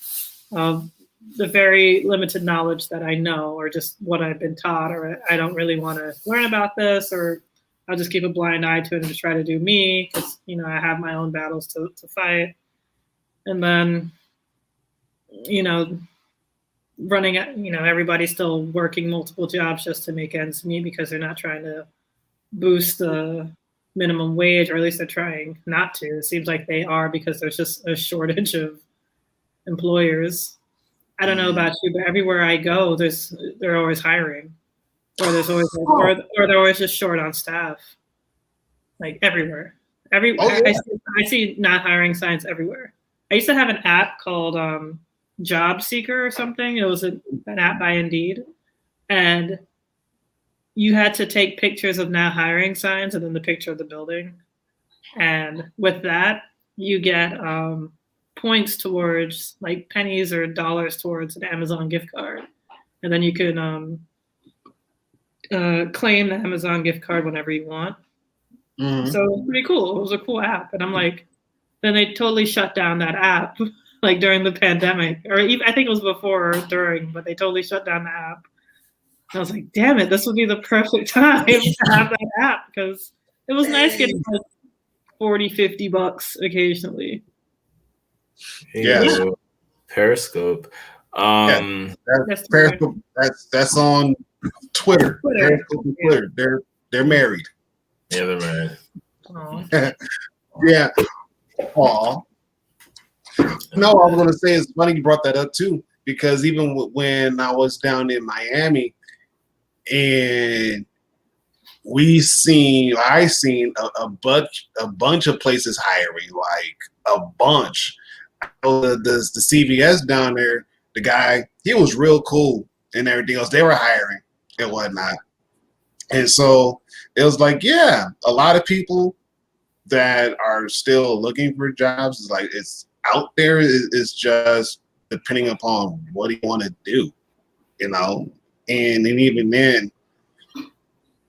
of the very limited knowledge that I know, or just what I've been taught, or I don't really want to learn about this, or I'll just keep a blind eye to it and just try to do me because, I have my own battles to fight. And then, running at, everybody's still working multiple jobs just to make ends meet because they're not trying to boost the minimum wage, or at least they're trying not to. It seems like they are, because there's just a shortage of employers. I don't know about you, but everywhere I go, they're always hiring, or there's always, or they're always just short on staff. Like everywhere, I see not hiring signs everywhere. I used to have an app called Job Seeker or something. It was an app by Indeed, and you had to take pictures of not hiring signs and then the picture of the building, and with that you get points towards, like pennies or dollars towards an Amazon gift card, and then you can claim the Amazon gift card whenever you want. So it was pretty cool. It was a cool app, and I'm like, then they totally shut down that app like during the pandemic, or even, I think it was before or during, but they totally shut down the app. And I was like, damn it, this would be the perfect time to have that app, because it was nice getting like $40-$50 occasionally. Yes. Yeah. Periscope. That's Periscope, that's on Twitter. Periscope and Twitter. They're married. Yeah, they're married. Aw. Yeah. Aw. No, I was gonna say it's funny you brought that up too, because even when I was down in Miami, and I seen a bunch of places hiring, like a bunch. The CVS down there, the guy, he was real cool and everything else. They were hiring and whatnot, and so it was like, yeah, a lot of people that are still looking for jobs is like it's out there. It's just depending upon what you want to do, you know, and even then,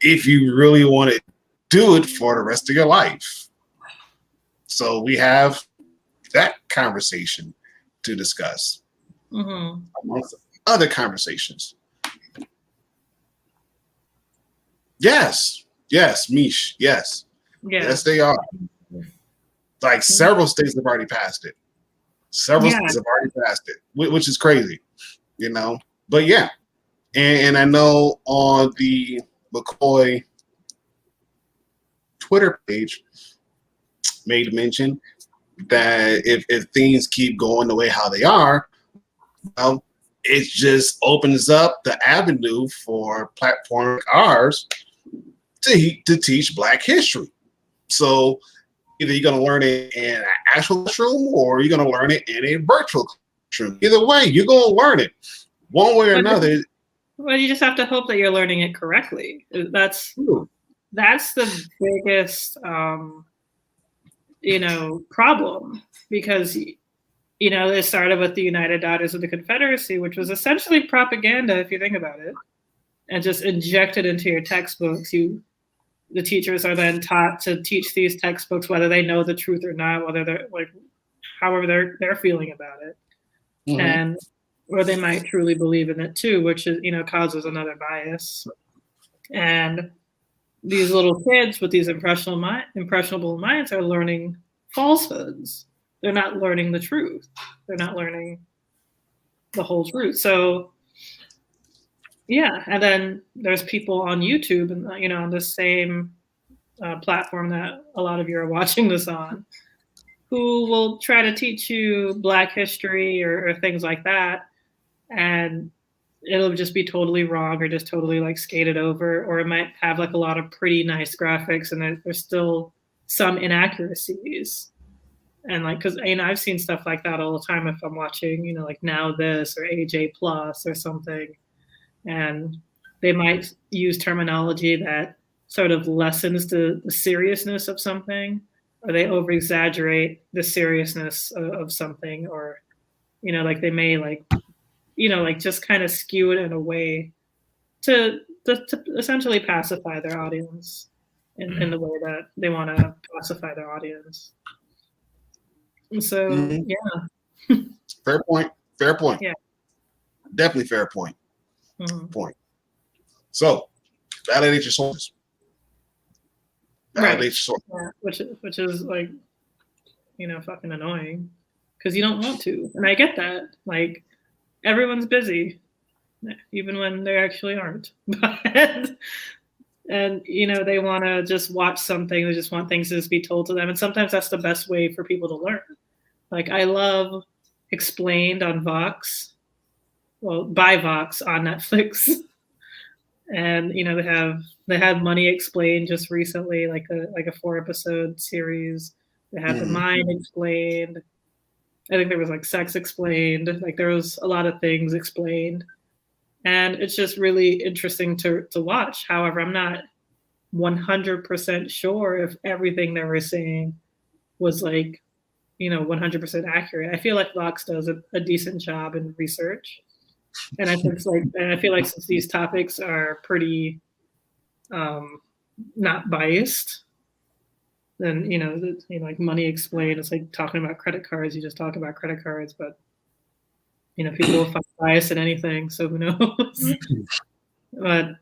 if you really want to do it for the rest of your life. So we have that conversation to discuss amongst other conversations. Yes, Mish, yes. Yeah. Yes, they are. Like several states have already passed it. Several states have already passed it, which is crazy, you know. But yeah, and I know on the McCoy Twitter page made mention that if things keep going the way how they are, well, it just opens up the avenue for platforms like ours to teach Black history. So either you're going to learn it in an actual classroom or you're going to learn it in a virtual classroom. Either way, you're going to learn it one way or another. Well, you just have to hope that you're learning it correctly. That's the biggest, problem, because, it started with the United Daughters of the Confederacy, which was essentially propaganda, if you think about it, and just injected into your textbooks. The teachers are then taught to teach these textbooks, whether they know the truth or not, whether they're however they're feeling about it, and or they might truly believe in it too, which is causes another bias. And these little kids with these impressionable minds are learning falsehoods. They're not learning the truth. They're not learning the whole truth. So yeah, and then there's people on YouTube and on the same platform that a lot of you are watching this on, who will try to teach you Black history or things like that, and it'll just be totally wrong or just totally like skated over, or it might have like a lot of pretty nice graphics and there's still some inaccuracies. And like, because I've seen stuff like that all the time if I'm watching like Now This or AJ Plus or something, and they might use terminology that sort of lessens the seriousness of something, or they over exaggerate the seriousness of something, or like they may like just kind of skew it in a way to essentially pacify their audience in the way that they want to pacify their audience. And so, yeah. Fair point. Yeah. Definitely fair point. Point. So, validate your sources. Validate your sources. Yeah, which is like, fucking annoying, because you don't want to. And I get that. Like, everyone's busy, even when they actually aren't. And they want to just watch something. They just want things to just be told to them. And sometimes that's the best way for people to learn. Like, I love Explained on Vox. Well, by Vox on Netflix. And they had Money Explained just recently, like a 4-episode series. They had The Mind Explained. I think there was like Sex Explained. Like, there was a lot of things explained. And it's just really interesting to watch. However, I'm not 100% sure if everything they were saying was like, 100% accurate. I feel like Vox does a decent job in research. And I feel like since these topics are pretty not biased, then like Money Explained, it's like talking about credit cards. You just talk about credit cards, but people will find bias in anything, so who knows? But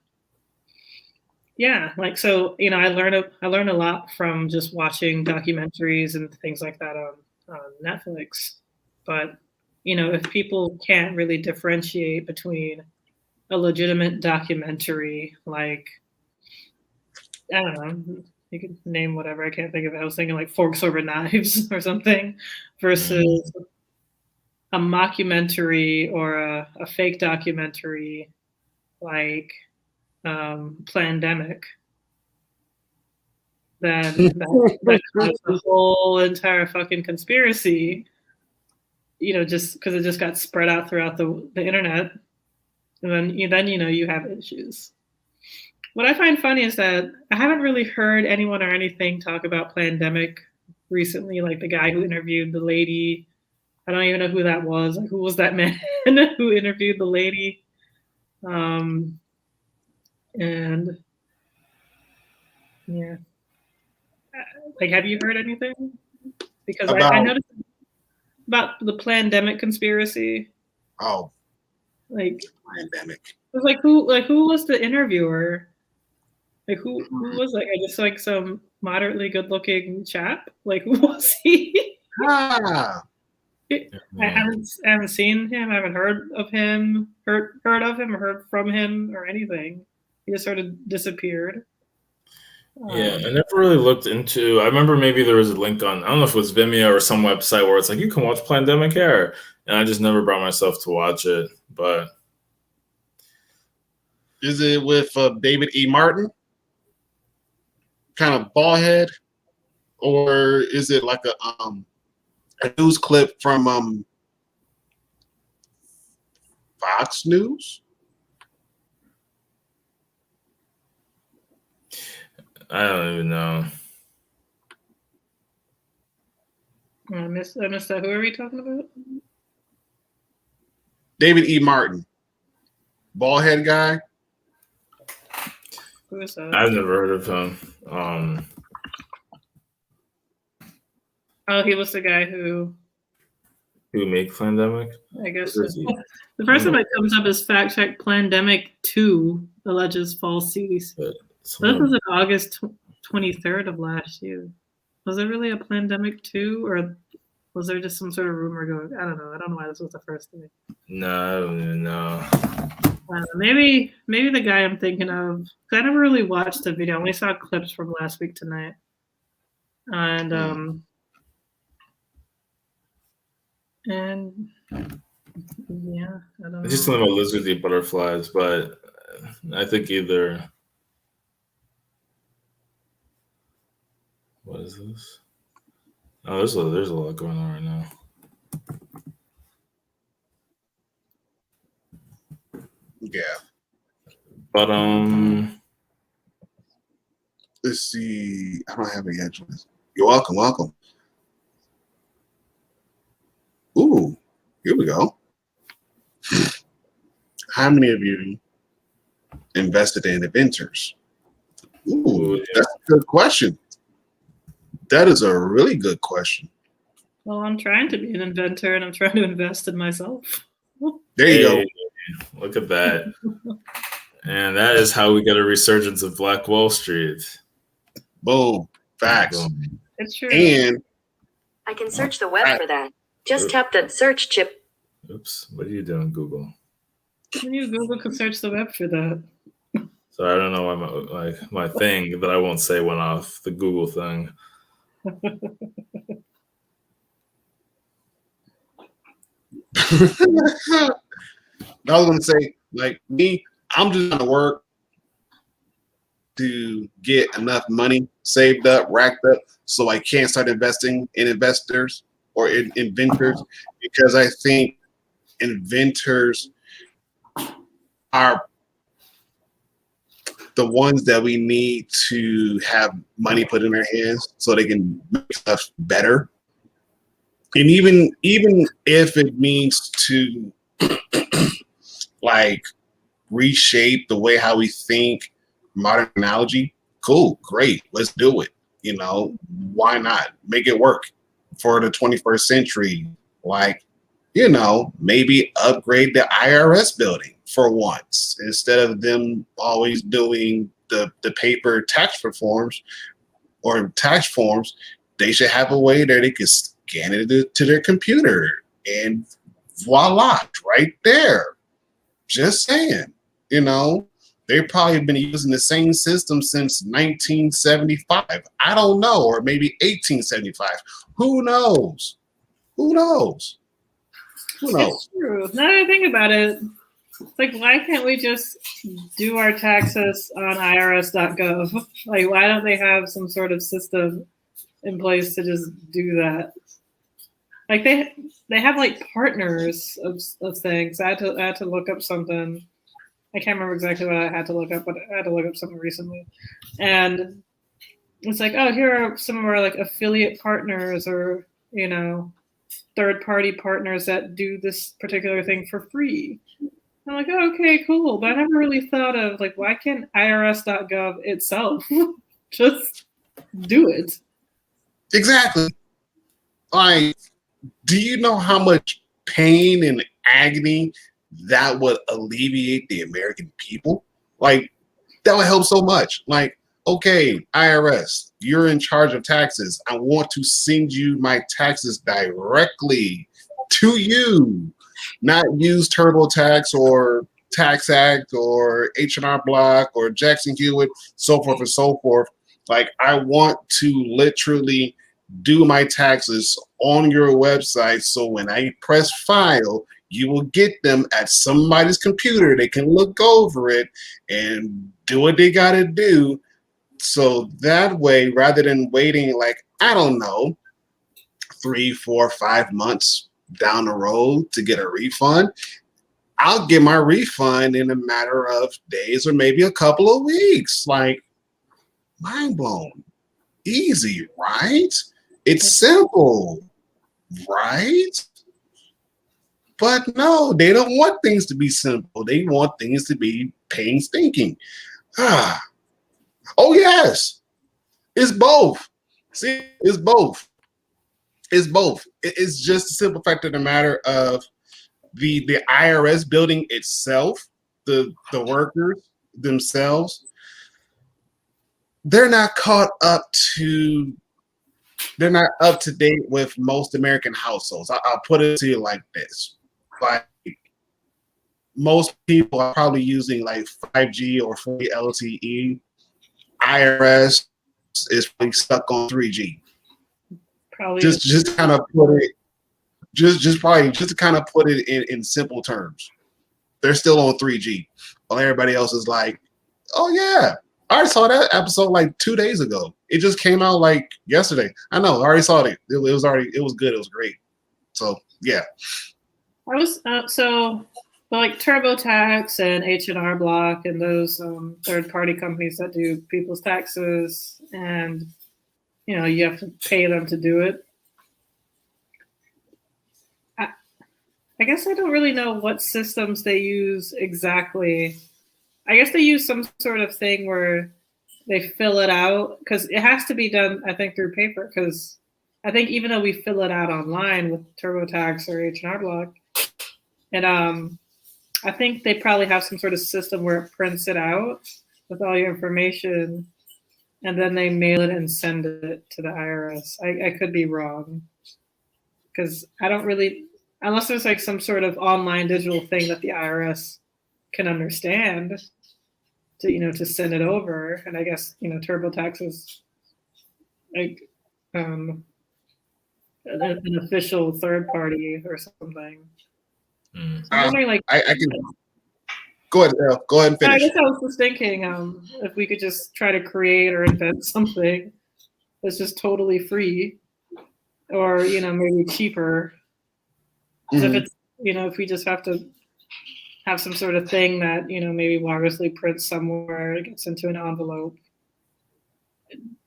yeah, like so, I learned a lot from just watching documentaries and things like that on Netflix. But if people can't really differentiate between a legitimate documentary, like I don't know, you could name whatever. I can't think of it. I was thinking like Forks Over Knives or something, versus a mockumentary or a fake documentary like Plandemic. Then that caused the whole entire fucking conspiracy, just because it just got spread out throughout the internet, and then you have issues. What I find funny is that I haven't really heard anyone or anything talk about Plandemic recently, like the guy who interviewed the lady. I don't even know who that was. Like, who was that man who interviewed the lady? And yeah, like, have you heard anything? Because I noticed about the Plandemic conspiracy. Oh, like Plandemic. It was like who was the interviewer? Like who was like? I just like some moderately good-looking chap. Like who was he? I haven't seen him. I haven't heard of him. Heard of him or heard from him or anything. He just sort of disappeared. Yeah, I never really looked into. I remember maybe there was a link on. I don't know if it was Vimeo or some website where it's like you can watch Plandemic here, and I just never brought myself to watch it. But is it with David E. Martin? Kind of bald head, or is it like a news clip from Fox News? I don't even know. I missed that. Who are we talking about? David E. Martin, bald head guy. Who is that? I've never heard of him. Oh, he was the guy who made Plandemic? I guess the first time that comes up is fact check Plandemic 2 alleges false CDC. This was in August 23rd of last year. Was there really a Plandemic 2, or was there just some sort of rumor going? I don't know. I don't know why this was the first thing. No, I don't even know. Maybe the guy I'm thinking of. I never really watched the video. I only saw clips from last week tonight, and yeah, I don't know. I just know about lizardy butterflies, but I think either. What is this? Oh, there's a lot going on right now. Yeah. But let's see. I don't have any address. You're welcome. Ooh, here we go. How many of you invested in inventors? Ooh, yeah. That's a good question. That is a really good question. Well, I'm trying to be an inventor and I'm trying to invest in myself. There you go. Look at that. And that is how we get a resurgence of Black Wall Street. Boom. Facts. Boom. It's true. And I can search the web for that. Just tap the search chip. Oops. What are you doing, Google? Google can search the web for that. So I don't know why my thing that I won't say went off, the Google thing. I was going to say, like me, I'm just going to work to get enough money saved up, racked up, so I can start investing in investors or in inventors, because I think inventors are the ones that we need to have money put in their hands so they can make stuff better. And even if it means to like reshape the way how we think modern technology, cool, great, let's do it. You know, why not make it work for the 21st century? Like, you know, maybe upgrade the IRS building for once instead of them always doing the paper tax reforms or tax forms. They should have a way that they can scan it to their computer and voila, right there. Just saying, you know, they've probably been using the same system since 1975. I don't know, or maybe 1875. Who knows? Who knows? Who knows? It's true. Now that I think about it, it's like, why can't we just do our taxes on irs.gov? Like, why don't they have some sort of system in place to just do that? Like, they have like partners of things. I had to look up something. I can't remember exactly what I had to look up, but I had to look up something recently. And it's like, oh, here are some of our like affiliate partners or, you know, third-party partners that do this particular thing for free. I'm like, oh, okay, cool. But I never really thought of like, why can't irs.gov itself just do it? Exactly. Like, do you know how much pain and agony that would alleviate the American people? Like, that would help so much. Like, okay, IRS, you're in charge of taxes. I want to send you my taxes directly to you, not use TurboTax or Tax Act or H&R Block or Jackson Hewitt, so forth and so forth. Like, I want to literally do my taxes on your website, so when I press file, you will get them at somebody's computer. They can look over it and do what they got to do. So that way, rather than waiting, like, I don't know, 3, 4, 5 months down the road to get a refund, I'll get my refund in a matter of days or maybe a couple of weeks. Like, mind blown. Easy, right? It's simple, right? But no, they don't want things to be simple. They want things to be painstaking. Oh, yes. It's both. See, it's both. It's both. It's just a simple fact of the matter of the IRS building itself, the workers themselves, they're not up to date with most American households. I'll put it to you like this. Like, most people are probably using like 5G or 4G LTE. IRS is probably stuck on 3G. Probably Just kind of put it, just to kind of put it in simple terms. They're still on 3G. While everybody else is like, oh yeah, I already saw that episode like 2 days ago. It just came out like yesterday. I know, I already saw it. It was good. It was great. So yeah. I was so like TurboTax and H&R Block and those third-party companies that do people's taxes, and you know, you have to pay them to do it. I guess I don't really know what systems they use exactly. I guess they use some sort of thing where they fill it out, because it has to be done, I think, through paper, because I think even though we fill it out online with TurboTax or H&R Block, and I think they probably have some sort of system where it prints it out with all your information, and then they mail it and send it to the IRS. I could be wrong, because I don't really, unless there's like some sort of online digital thing that the IRS can understand to, you know, to send it over. And I guess, you know, TurboTax is like an official third party or something. I'm wondering, like, I can go ahead. Go ahead and finish. I guess I was just thinking if we could just try to create or invent something that's just totally free, or, you know, maybe cheaper. Mm-hmm. If it's, you know, if we just have to have some sort of thing that, you know, maybe wirelessly prints somewhere, it gets into an envelope,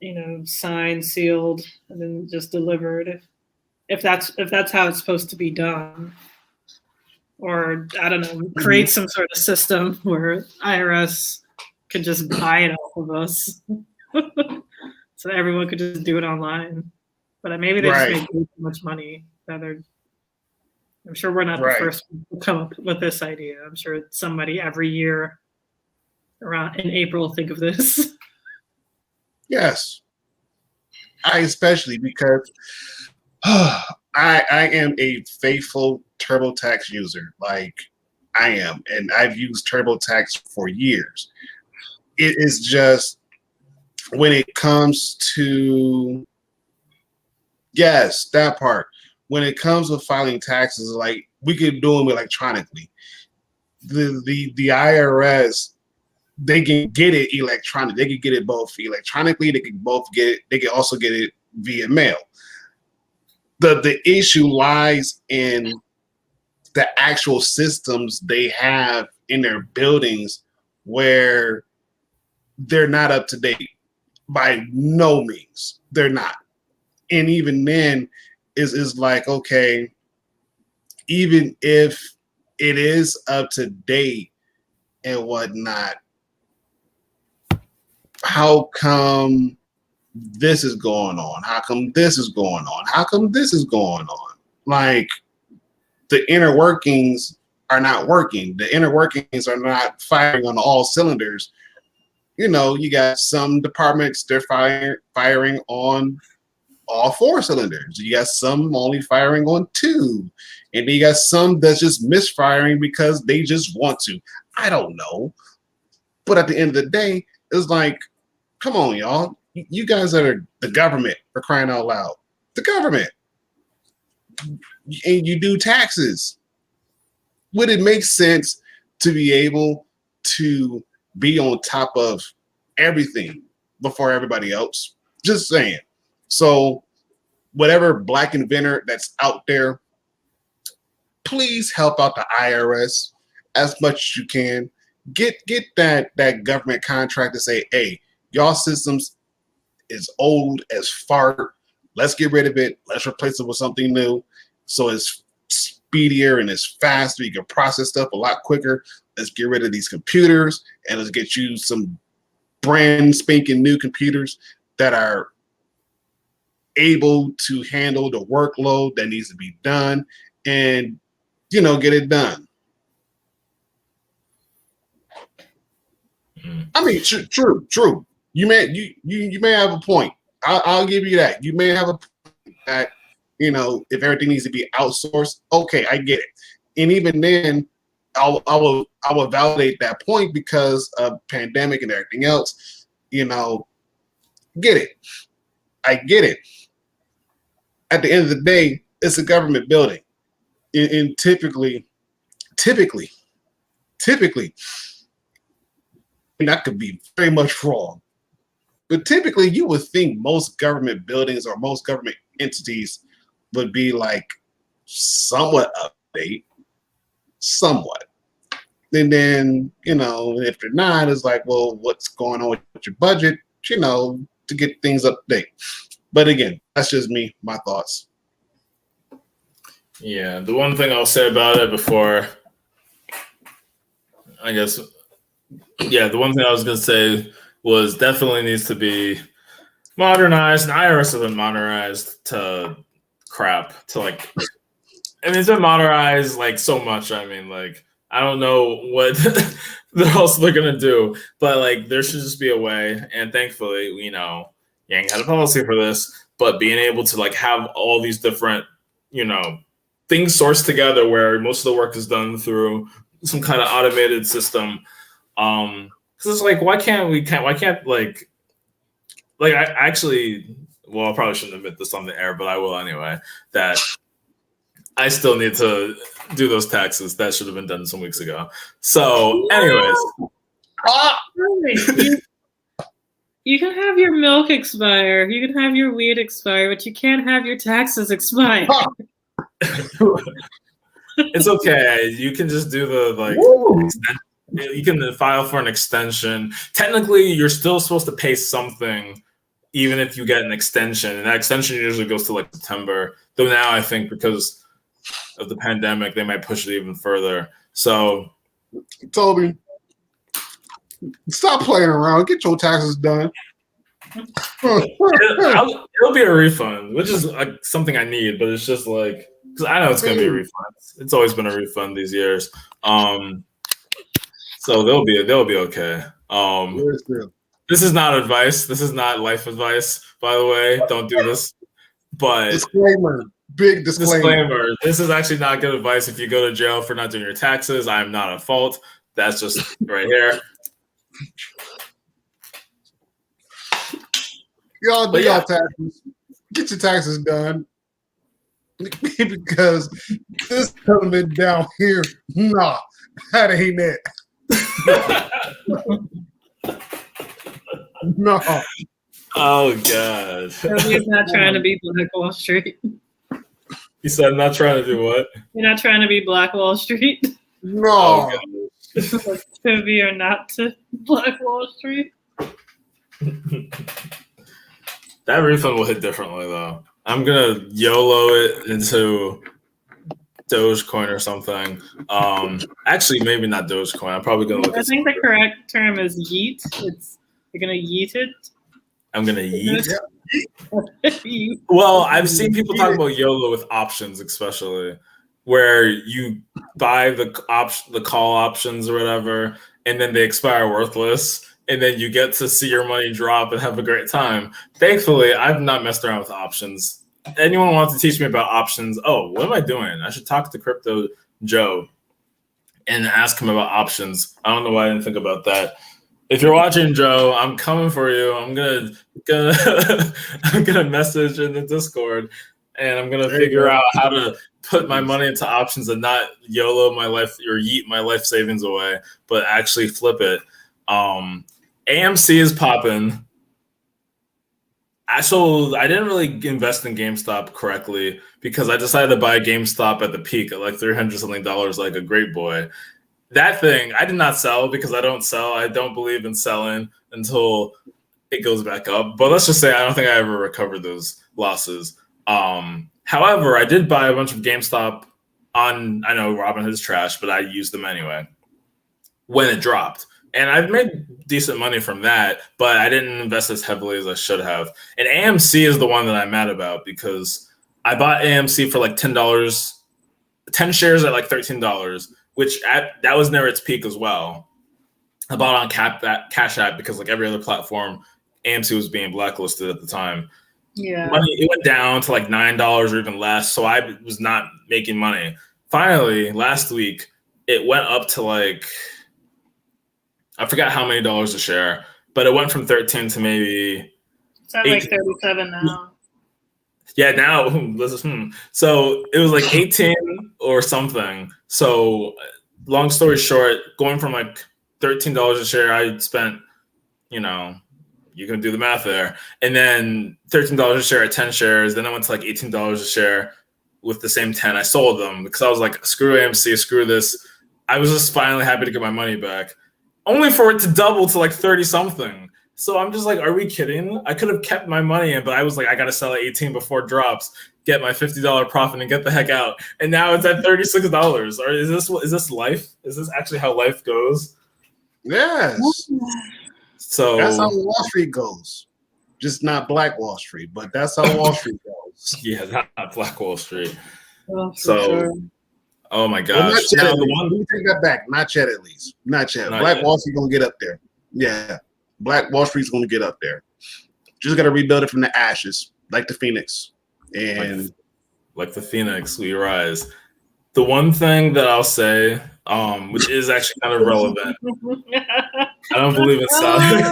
you know, signed, sealed, and then just delivered. If that's how it's supposed to be done. Or, I don't know, create some sort of system where IRS can just buy it off of us. so that everyone could just do it online. But maybe they just make too much money. I'm sure we're not the first to come up with this idea. I'm sure somebody every year around in April think of this. Yes. I especially because I am a faithful TurboTax user. Like I am, and I've used TurboTax for years. It is just when it comes to that part. When it comes to filing taxes, like we could do them electronically. The IRS, they can get it electronic. They can get it both electronically. They can also get it via mail. The issue lies in the actual systems they have in their buildings where they're not up to date. By no means, they're not. And even then, is like, okay, even if it is up to date and whatnot, how come this is going on? How come this is going on? How come this is going on? Like the inner workings are not working. The inner workings are not firing on all cylinders. You know, you got some departments, they're firing on all 4 cylinders. You got some only firing on 2. And then you got some that's just misfiring because they just want to. I don't know. But at the end of the day, it's like, come on, y'all. You guys are the government, for crying out loud. The government. And you do taxes. Would it make sense to be able to be on top of everything before everybody else? Just saying. So whatever black inventor that's out there, please help out the IRS as much as you can. Get that government contract to say, hey, y'all systems is old as fart. Let's get rid of it. Let's replace it with something new. So it's speedier and it's faster. You can process stuff a lot quicker. Let's get rid of these computers and let's get you some brand spanking new computers that are able to handle the workload that needs to be done and, you know, get it done. I mean, true. You may have a point. I'll give you that. You may have a point that, you know, if everything needs to be outsourced, okay, I get it. And even then, I will validate that point because of pandemic and everything else. You know, get it. I get it. At the end of the day, it's a government building, and typically, and that could be very much wrong. But typically, you would think most government buildings or most government entities would be like somewhat update, somewhat. And then, you know, if they're not, it's like, well, what's going on with your budget, you know, to get things up to date. But again, that's just me, my thoughts. Yeah, the one thing I'll say about it before, I guess, yeah, the one thing I was going to say was definitely needs to be modernized. And IRS has been modernized to crap. To like, I mean, it's been modernized like so much. I mean, like, I don't know what else they're going to do, but like, there should just be a way. And thankfully, you know, Yang had a policy for this, but being able to like have all these different, you know, things sourced together where most of the work is done through some kind of automated system. Because it's like, why can't I actually, well, I probably shouldn't admit this on the air, but I will anyway, that I still need to do those taxes. That should have been done some weeks ago. So anyways. You can have your milk expire, you can have your weed expire, but you can't have your taxes expire. It's okay. You can just do the you can file for an extension. Technically, you're still supposed to pay something, even if you get an extension. And that extension usually goes to like September. Though now I think because of the pandemic, they might push it even further. So, Toby, stop playing around. Get your taxes done. It'll be a refund, which is something I need, but it's just like because I know it's gonna be a refund. It's always been a refund these years. So they'll be okay. This is not advice. This is not life advice, by the way. Don't do this. But disclaimer. Big disclaimer. This is actually not good advice if you go to jail for not doing your taxes. I'm not at fault. That's just right here. Y'all do y'all taxes. Get your taxes done. Because this element down here, nah, that ain't it. No. Oh God. You're not trying to be Black Wall Street. He said, "I'm not trying to do what? You're not trying to be Black Wall Street." No. Oh, To be or not to Black Wall Street. That refund will hit differently though. I'm gonna YOLO it into Dogecoin or something. Actually, maybe not Dogecoin. I'm probably gonna look. I think the correct term is yeet. You're gonna yeet it. I'm gonna yeet. Yeet. Well, I've seen people talk about YOLO with options, especially where you buy the call options or whatever, and then they expire worthless, and then you get to see your money drop and have a great time. Thankfully, I've not messed around with options. Anyone wants to teach me about options? Oh, what am I doing? I should talk to Crypto Joe and ask him about options. I don't know why I didn't think about that. If you're watching, Joe, I'm coming for you. I'm gonna I'm gonna message in the Discord, and I'm gonna figure out how to put my money into options and not YOLO my life or yeet my life savings away, but actually flip it. AMC is popping. I didn't really invest in GameStop correctly because I decided to buy GameStop at the peak at like $300 something like a great boy. That thing I did not sell because I don't sell. I don't believe in selling until it goes back up. But let's just say I don't think I ever recovered those losses. However, I did buy a bunch of GameStop on, I know Robinhood's trash, but I used them anyway when it dropped. And I've made decent money from that, but I didn't invest as heavily as I should have. And AMC is the one that I'm mad about because I bought AMC for like $10, 10 shares at like $13, which that was near its peak as well. I bought on Cash App because like every other platform, AMC was being blacklisted at the time. Yeah. It went down to like $9 or even less, so I was not making money. Finally, last week, it went up to like, I forgot how many dollars a share, but it went from 13 to maybe. It's at like 37 now. Yeah, now so it was like 18 or something. So long story short, going from like $13 a share, I spent, you can do the math there, and then $13 a share at 10 shares. Then I went to like $18 a share with the same 10. I sold them because I was like, screw AMC, screw this. I was just finally happy to get my money back, only for it to double to like 30 something. So I'm just like, are we kidding? I could have kept my money in, but I was like, I got to sell at 18 before it drops, get my $50 profit and get the heck out. And now it's at $36. Or is this life? Is this actually how life goes? Yes. So that's how Wall Street goes. Just not Black Wall Street, but that's how Wall Street goes. Yeah, not Black Wall Street. Oh, Sure. Oh my gosh. Well, let me take that back. Not yet, at least. Not yet. Black Wall Street gonna get up there. Yeah. Black Wall Street's gonna get up there. Just gotta rebuild it from the ashes, like the Phoenix. And like the Phoenix, we rise. The one thing that I'll say, which is actually kind of relevant, I don't believe in selling.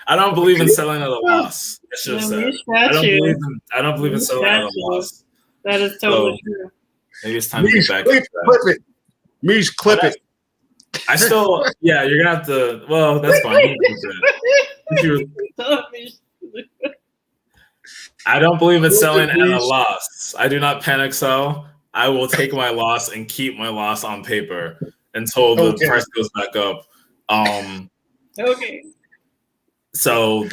I don't believe in selling at a loss. I should have said. I don't believe in selling at a loss. That is totally true. Maybe it's time to get back. Clip it. Mish, clip it. I still, yeah, you're gonna have to. Well, that's fine. I don't believe in selling at a loss. I do not panic sell. I will take my loss and keep my loss on paper until the price goes back up. Okay. So,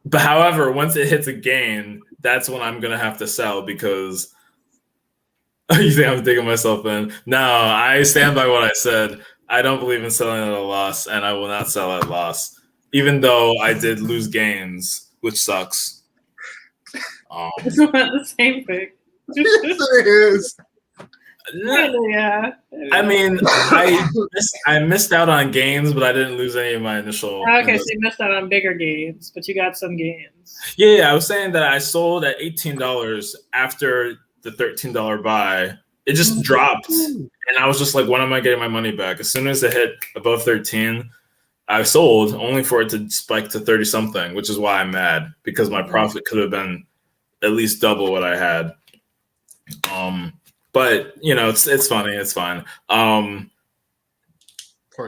but however, once it hits a gain, that's when I'm gonna have to sell because. You think I'm digging myself in? No, I stand by what I said. I don't believe in selling at a loss, and I will not sell at a loss. even though I did lose gains, which sucks. It's not the same thing. It is. Yeah. I mean, I missed out on gains, but I didn't lose any of my initial. Okay, so you missed out on bigger gains, but you got some gains. Yeah, I was saying that I sold at $18 after the $13 buy. It just dropped, and I was just like, when am I getting my money back? As soon as it hit above 13, I sold, only for it to spike to 30 something, which is why I'm mad, because my profit could have been at least double what I had. But it's funny. It's fine. Poor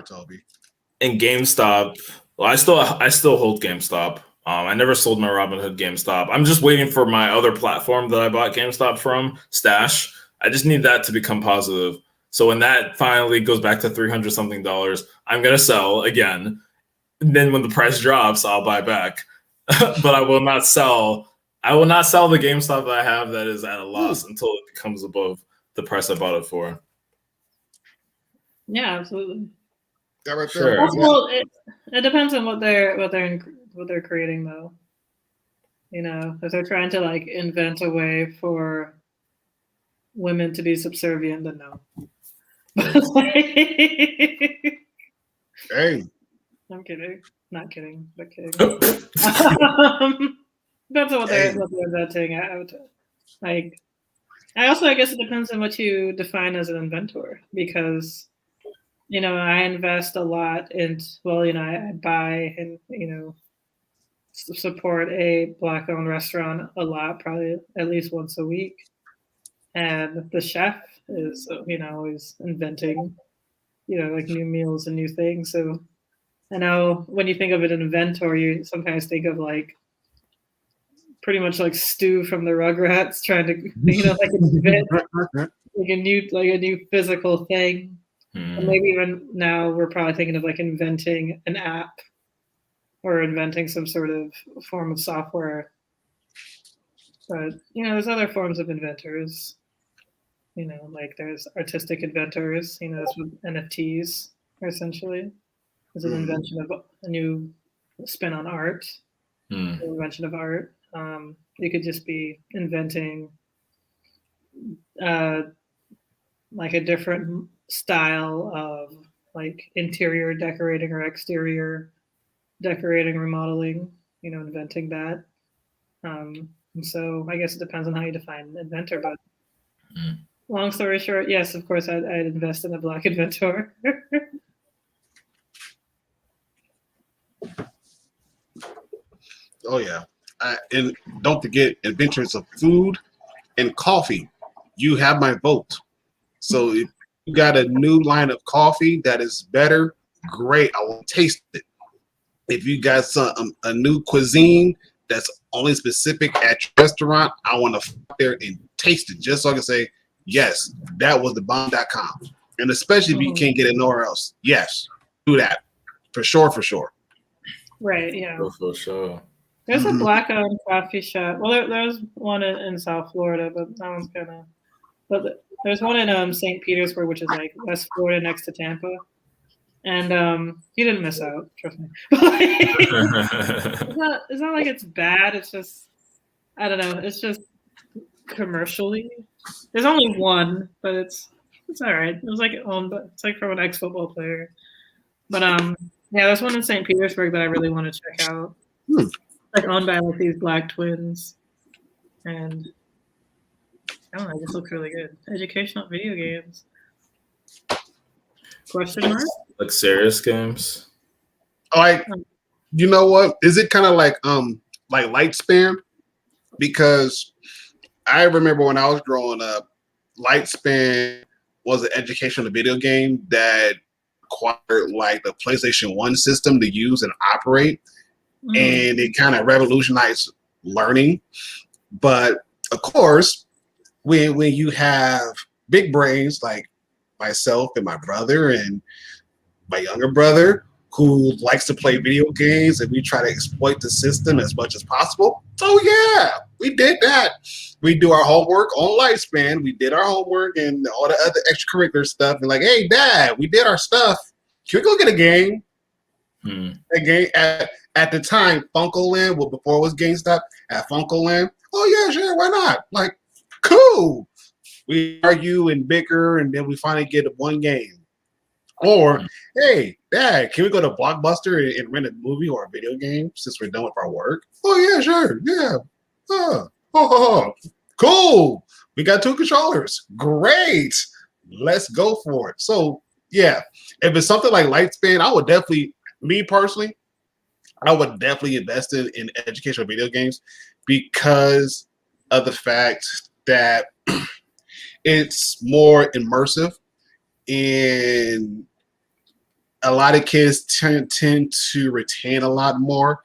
Toby. In GameStop, well, I still hold GameStop. I never sold my Robinhood GameStop. I'm just waiting for my other platform that I bought GameStop from, Stash. I just need that to become positive. So when that finally goes back to $300 something, I'm gonna sell again. And then when the price drops, I'll buy back. But I will not sell. I will not sell the GameStop that I have that is at a loss until it becomes above the price I bought it for. Yeah, absolutely. That right Sure. there. Well, it depends on what they're creating, though. If they're trying to like invent a way for women to be subservient, then no. Hey. I'm kidding. Not kidding, but kidding. That's what they're inventing. I guess it depends on what you define as an inventor, because I invest a lot in, I buy and support a Black-owned restaurant a lot, probably at least once a week, and the chef is always inventing like new meals and new things. So I know when you think of an inventor, you sometimes think of like pretty much like Stu from the Rugrats trying to like invent like a new physical thing. And maybe even now we're probably thinking of like inventing an app or inventing some sort of form of software. But there's other forms of inventors. Like there's artistic inventors. That's what NFTs are essentially. It's an invention of a new spin on art. An invention of art. You could just be inventing like a different style of like interior decorating or exterior decorating, remodeling, inventing that. And so I guess it depends on how you define inventor, but long story short, yes, of course, I'd invest in a Black inventor. Oh, yeah. And don't forget, inventors of food and coffee. You have my vote. So if you got a new line of coffee that is better, great. I will taste it. If you got a new cuisine that's only specific at your restaurant, I want to there and taste it just so I can say, yes, that was the bomb.com. And especially if you can't get it nowhere else. Yes, do that. For sure, for sure. Right, yeah. For sure. There's a Black-owned coffee shop. Well, there's one in South Florida, but that one's kind of. But there's one in St. Petersburg, which is like West Florida, next to Tampa, and you didn't miss out. Trust me. It's not like it's bad. It's just I don't know. It's just commercially. There's only one, but it's all right. It was like owned, but it's like from an ex-football player. But yeah, there's one in St. Petersburg that I really want to check out. Like owned by like these Black twins, and I don't know, it just looks really good. Educational video games. Question mark? Like serious games. You know what? Is it kind of like Lightspan? Because I remember when I was growing up, Lightspan was an educational video game that required like the PlayStation 1 system to use and operate. And it kind of revolutionized learning. But of course, when you have big brains like myself and my brother and my younger brother who likes to play video games, and we try to exploit the system as much as possible. Oh yeah, we did that. We do our homework on Lightspan. We did our homework and all the other extracurricular stuff. And like, hey, Dad, we did our stuff. Can we go get a game? That game at the time, Funkoland, well, before it was GameStop, at Funkoland. Oh yeah, sure, why not? Like, cool. We argue and bicker, and then we finally get one game. Or, hey, Dad, can we go to Blockbuster and rent a movie or a video game since we're done with our work? Oh yeah, sure, yeah. Cool. We got 2 controllers. Great. Let's go for it. So yeah, if it's something like Lightspan, I would definitely, me personally, I would definitely invest in educational video games because of the fact that it's more immersive and a lot of kids tend to retain a lot more.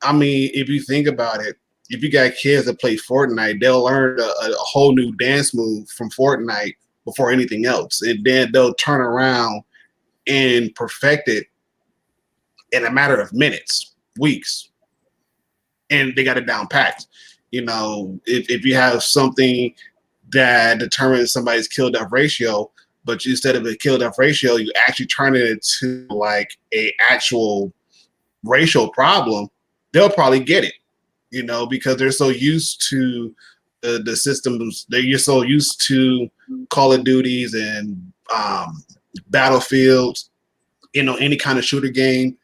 I mean, if you think about it, if you got kids that play Fortnite, they'll learn a whole new dance move from Fortnite before anything else. And then they'll turn around and perfect it in a matter of minutes, weeks. And they got it down packed. You know, if you have something that determines somebody's kill-death ratio, but instead of a kill-death ratio, you actually turn it into like a actual racial problem, they'll probably get it, you know, because they're so used to the systems. They're so used to Call of Duties and Battlefields, you know, any kind of shooter game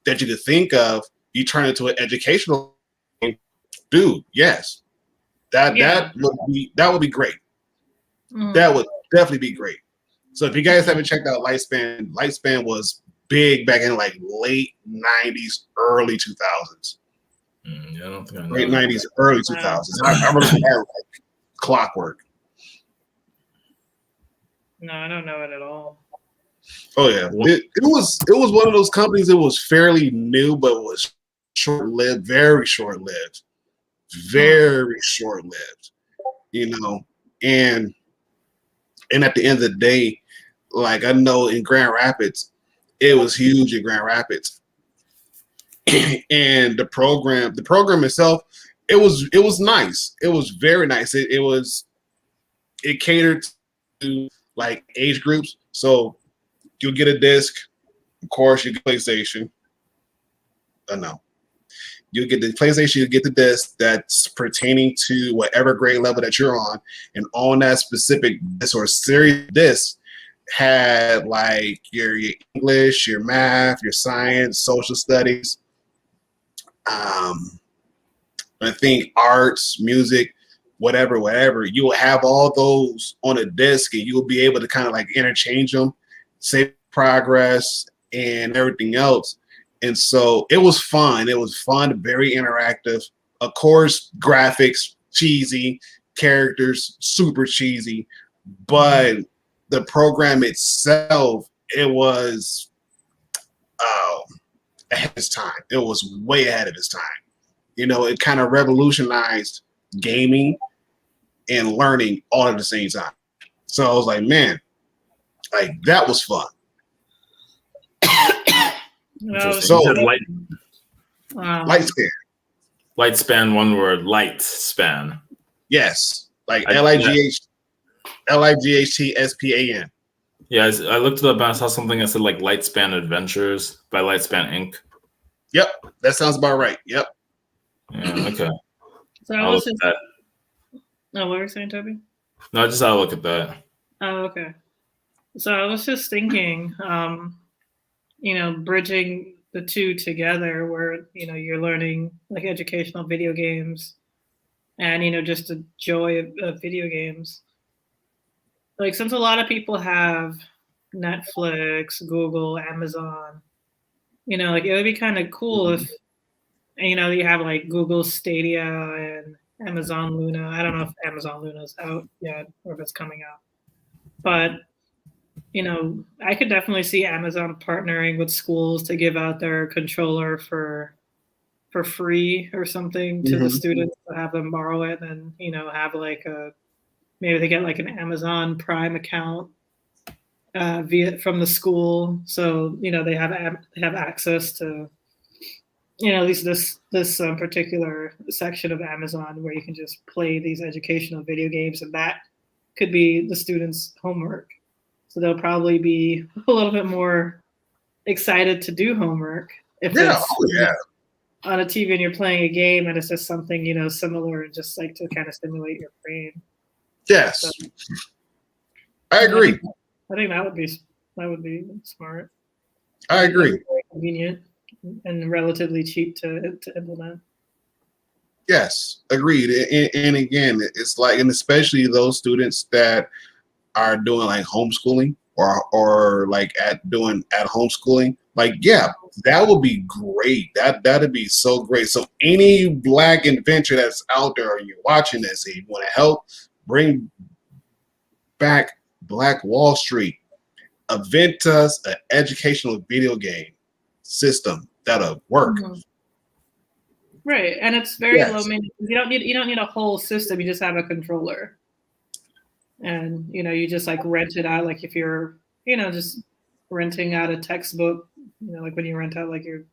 that you could think of. You turn it into an educational game, dude. Yes, that would be great. That would definitely be great. So if you guys haven't checked out Lightspan was big back in like late 90s, early 2000s. Yeah, I don't think I know. Late 90s, early 2000s. I remember that like clockwork. No, I don't know it at all. Oh yeah, it was one of those companies that was fairly new, but was short-lived, very short-lived, you know. And at the end of the day, like I know in Grand Rapids, it was huge in Grand Rapids. And the program itself, it was nice. It was very nice. It catered to like age groups. So you'll get a disc, of course, you get PlayStation. No. You'll get the PlayStation, you get the disc that's pertaining to whatever grade level that you're on. And on that specific disc or series disc had like your English, your math, your science, social studies, I think arts, music, whatever. You will have all those on a disc and you'll be able to kind of like interchange them, save progress and everything else. And so it was fun. It was fun, very interactive. Of course, graphics, cheesy, characters, super cheesy. But the program itself, it was ahead of its time. It was way ahead of its time. You know, it kind of revolutionized gaming and learning all at the same time. So I was like, man, like that was fun. So Lightspan. Lightspan, one word, Lightspan. Yes, like LIGHTSPAN. Yeah, I looked it up and I saw something that said like Lightspan Adventures by Lightspan Inc. Yep, that sounds about right. Yep. Yeah, okay. So I'll look at that. No, what were you saying, Toby? No, I just had to look at that. Oh, okay. So I was just thinking, you know, bridging the two together where, you know, you're learning like educational video games and, you know, just the joy of video games. Like, since a lot of people have Netflix, Google, Amazon, you know, like it would be kind of cool if, you know, you have like Google Stadia and Amazon Luna. I don't know if Amazon Luna is out yet or if it's coming out. But, you know, I could definitely see Amazon partnering with schools to give out their controller for free or something to the students to have them borrow it and, you know, have like maybe they get like an Amazon Prime account from the school. So, you know, they have access to, you know, at least this particular section of Amazon where you can just play these educational video games, and that could be the students' homework. So they'll probably be a little bit more excited to do homework if Yeah, it's on a TV and you're playing a game and it's just something, similar and just like to kind of stimulate your brain. Yes. So, I agree. I think that would be smart. I agree. Very convenient and relatively cheap to implement. Yes, agreed. And again, it's like, and especially those students that are doing like homeschooling or like doing at homeschooling, like, yeah, that would be great. That'd be so great. So any Black inventor that's out there, or you're watching this, and you want to help bring back Black Wall Street, invent us an educational video game system that'll work. Mm-hmm. Right, and it's very low maintenance. You don't need a whole system. You just have a controller, and you just like rent it out. Like if you're just renting out a textbook, like when you rent out like your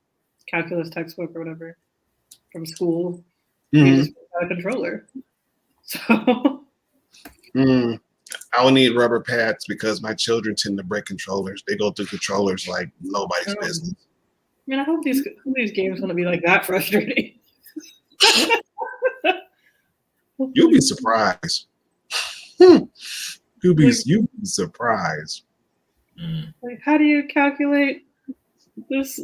calculus textbook or whatever from school, you just rent out a controller. So I will need rubber pads because my children tend to break controllers. They go through controllers like nobody's business. I mean, I hope these games going to be like that frustrating. You'll be surprised. You'll be surprised. Like, how do you calculate this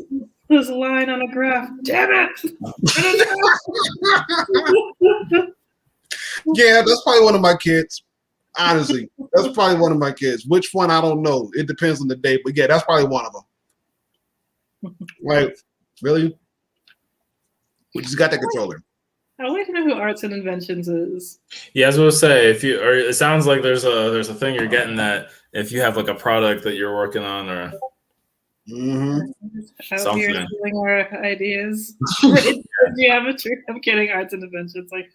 line on a graph? Damn it! I don't know. Yeah, that's probably one of my kids. Honestly, that's probably one of my kids. Which one, I don't know. It depends on the day, but yeah, that's probably one of them. Like, really? We just got that controller. I would like to know who Arts and Inventions is. Yeah, as I was say, it sounds like there's a thing you're getting that if you have like a product that you're working on or out here stealing our ideas. Geometry. I'm kidding. Arts and Inventions. Like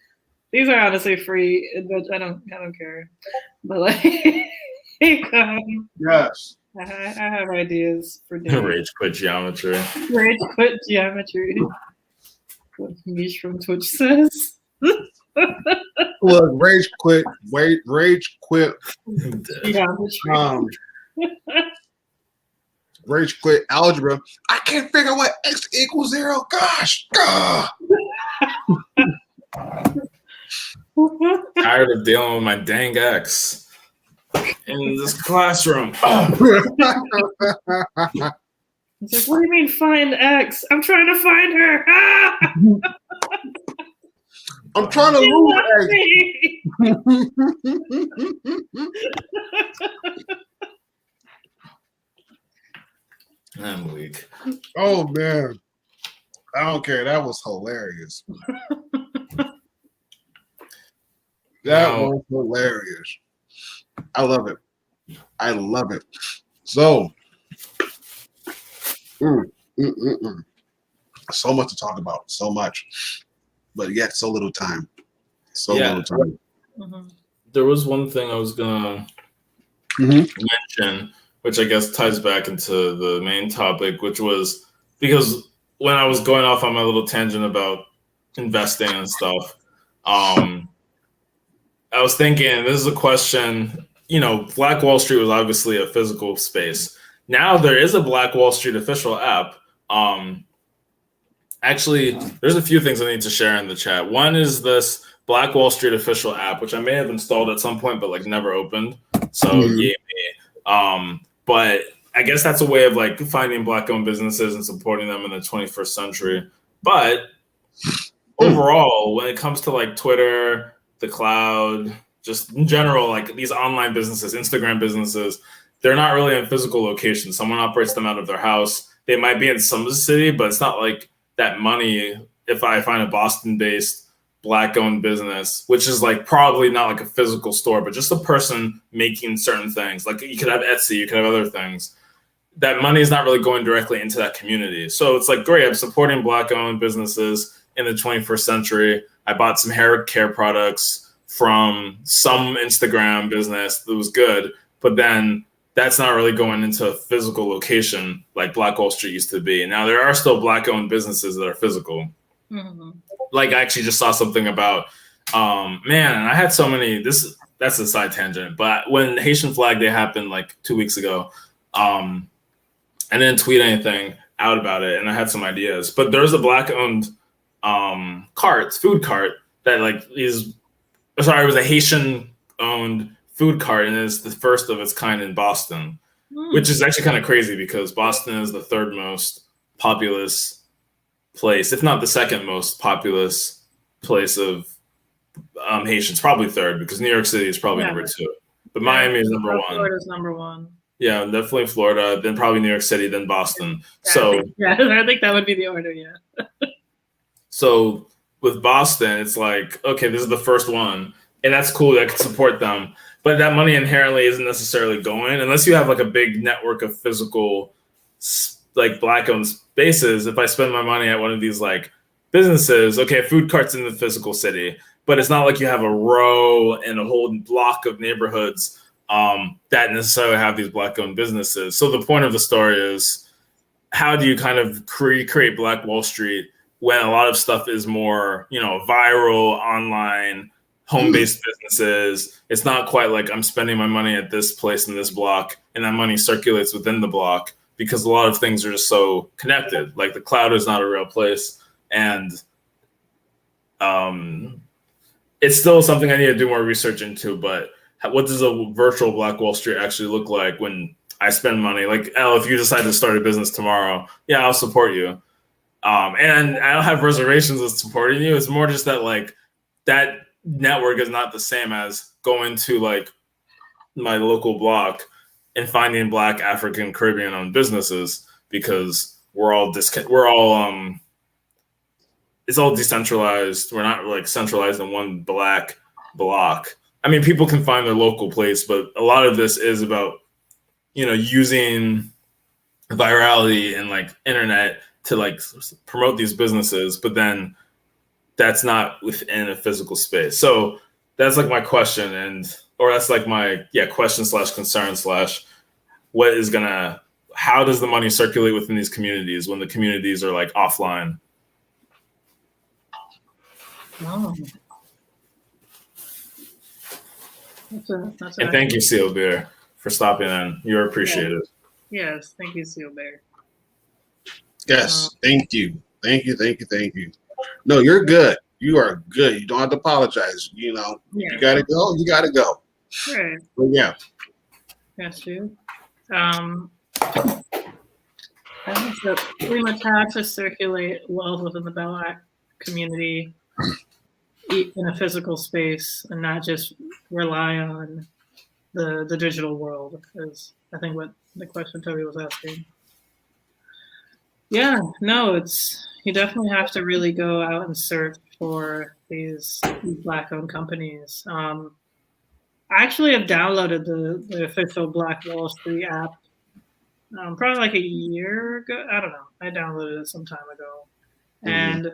these are honestly free. I don't care. But like, yes, I have ideas for days. Rage quit geometry. Rage quit geometry. What Mish from Twitch says. Look, rage quit Geometry. Rage quit algebra. I can't figure out what x equals 0. Gosh. Tired of dealing with my dang X in this classroom. It's like, what do you mean find X? I'm trying to find her. I'm trying to lose X. I'm weak. Oh man. I don't care. That was hilarious. That was hilarious. I love it. So, so much to talk about. So much. But yet so little time. Little time. There was one thing I was going to mention, which I guess ties back into the main topic, which was because when I was going off on my little tangent about investing and stuff, I was thinking, this is a question, Black Wall Street was obviously a physical space. Now there is a Black Wall Street official app. Actually, there's a few things I need to share in the chat. One is this Black Wall Street official app, which I may have installed at some point, but like never opened. So yay me. But I guess that's a way of like finding Black-owned businesses and supporting them in the 21st century. But overall, when it comes to like Twitter, the cloud, just in general, like these online businesses, Instagram businesses, they're not really in physical locations. Someone operates them out of their house. They might be in some city, but it's not like that money. If I find a Boston-based Black-owned business, which is like probably not like a physical store, but just a person making certain things. Like you could have Etsy, you could have other things. That money is not really going directly into that community. So it's like, great, I'm supporting Black-owned businesses in the 21st century. I bought some hair care products from some Instagram business that was good, but then that's not really going into a physical location like Black Wall Street used to be. Now, there are still Black-owned businesses that are physical. Like I actually just saw something about, man, I had so many, that's a side tangent, but when Haitian Flag Day happened like 2 weeks ago, I didn't tweet anything out about it, and I had some ideas. But there's a Black-owned food cart that like is sorry, it was a Haitian-owned food cart, and it's the first of its kind in Boston, which is actually kind of crazy because Boston is the third most populous place, if not the second most populous place of Haitians, probably third because New York City is probably number two, but Miami is number one. Florida's number one. Yeah, definitely Florida, then probably New York City, then Boston. Yeah, so I think that would be the order. Yeah. So with Boston, it's like, okay, this is the first one, and that's cool. That could support them, but that money inherently isn't necessarily going unless you have like a big network of physical, like Black-owned spaces. If I spend my money at one of these like businesses, okay, food carts in the physical city, but it's not like you have a row and a whole block of neighborhoods that necessarily have these Black-owned businesses. So the point of the story is, how do you kind of create Black Wall Street when a lot of stuff is more, viral, online, home-based businesses? It's not quite like I'm spending my money at this place in this block, and that money circulates within the block because a lot of things are just so connected. Like the cloud is not a real place, and it's still something I need to do more research into. But what does a virtual Black Wall Street actually look like when I spend money? Like, if you decide to start a business tomorrow, yeah, I'll support you. And I don't have reservations with supporting you. It's more just that like that network is not the same as going to like my local block and finding Black, African, Caribbean owned businesses, because it's all decentralized. We're not like centralized in one Black block. I mean, people can find their local place, but a lot of this is about, using virality and like internet to like promote these businesses, but then that's not within a physical space. So that's like my question, or that's like my question / concern / how does the money circulate within these communities when the communities are like offline? Oh. And thank you, Seal Beer, for stopping in. You're appreciated. Yes, thank you, Seal Bear. Yes, thank you. No, you're good. You are good. You don't have to apologize. You gotta go. You gotta go. Right. But yeah. That's true. I think that we much have to circulate wealth within the Black community in a physical space and not just rely on the digital world, is I think what the question Toby was asking. Yeah, no, you definitely have to really go out and search for these Black-owned companies. I actually have downloaded the official Black Wall Street app probably like a year ago. I don't know. I downloaded it some time ago. And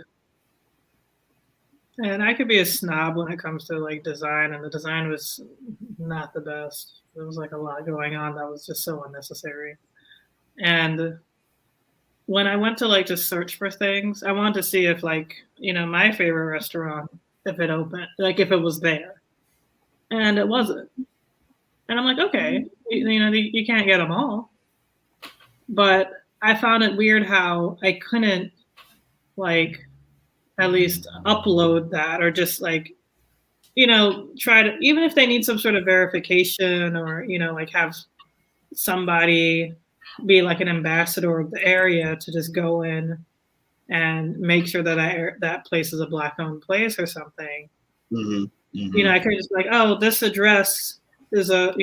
I could be a snob when it comes to like design, and the design was not the best. There was like a lot going on that was just so unnecessary. And when I went to like just search for things, I wanted to see if like, my favorite restaurant, if it opened, like if it was there. And it wasn't. And I'm like, okay, you can't get them all. But I found it weird how I couldn't like at least upload that, or just like, try to, even if they need some sort of verification, or, like have somebody be like an ambassador of the area to just go in and make sure that that place is a Black-owned place or something. Mm-hmm. Mm-hmm. I could just be like, oh, this address is a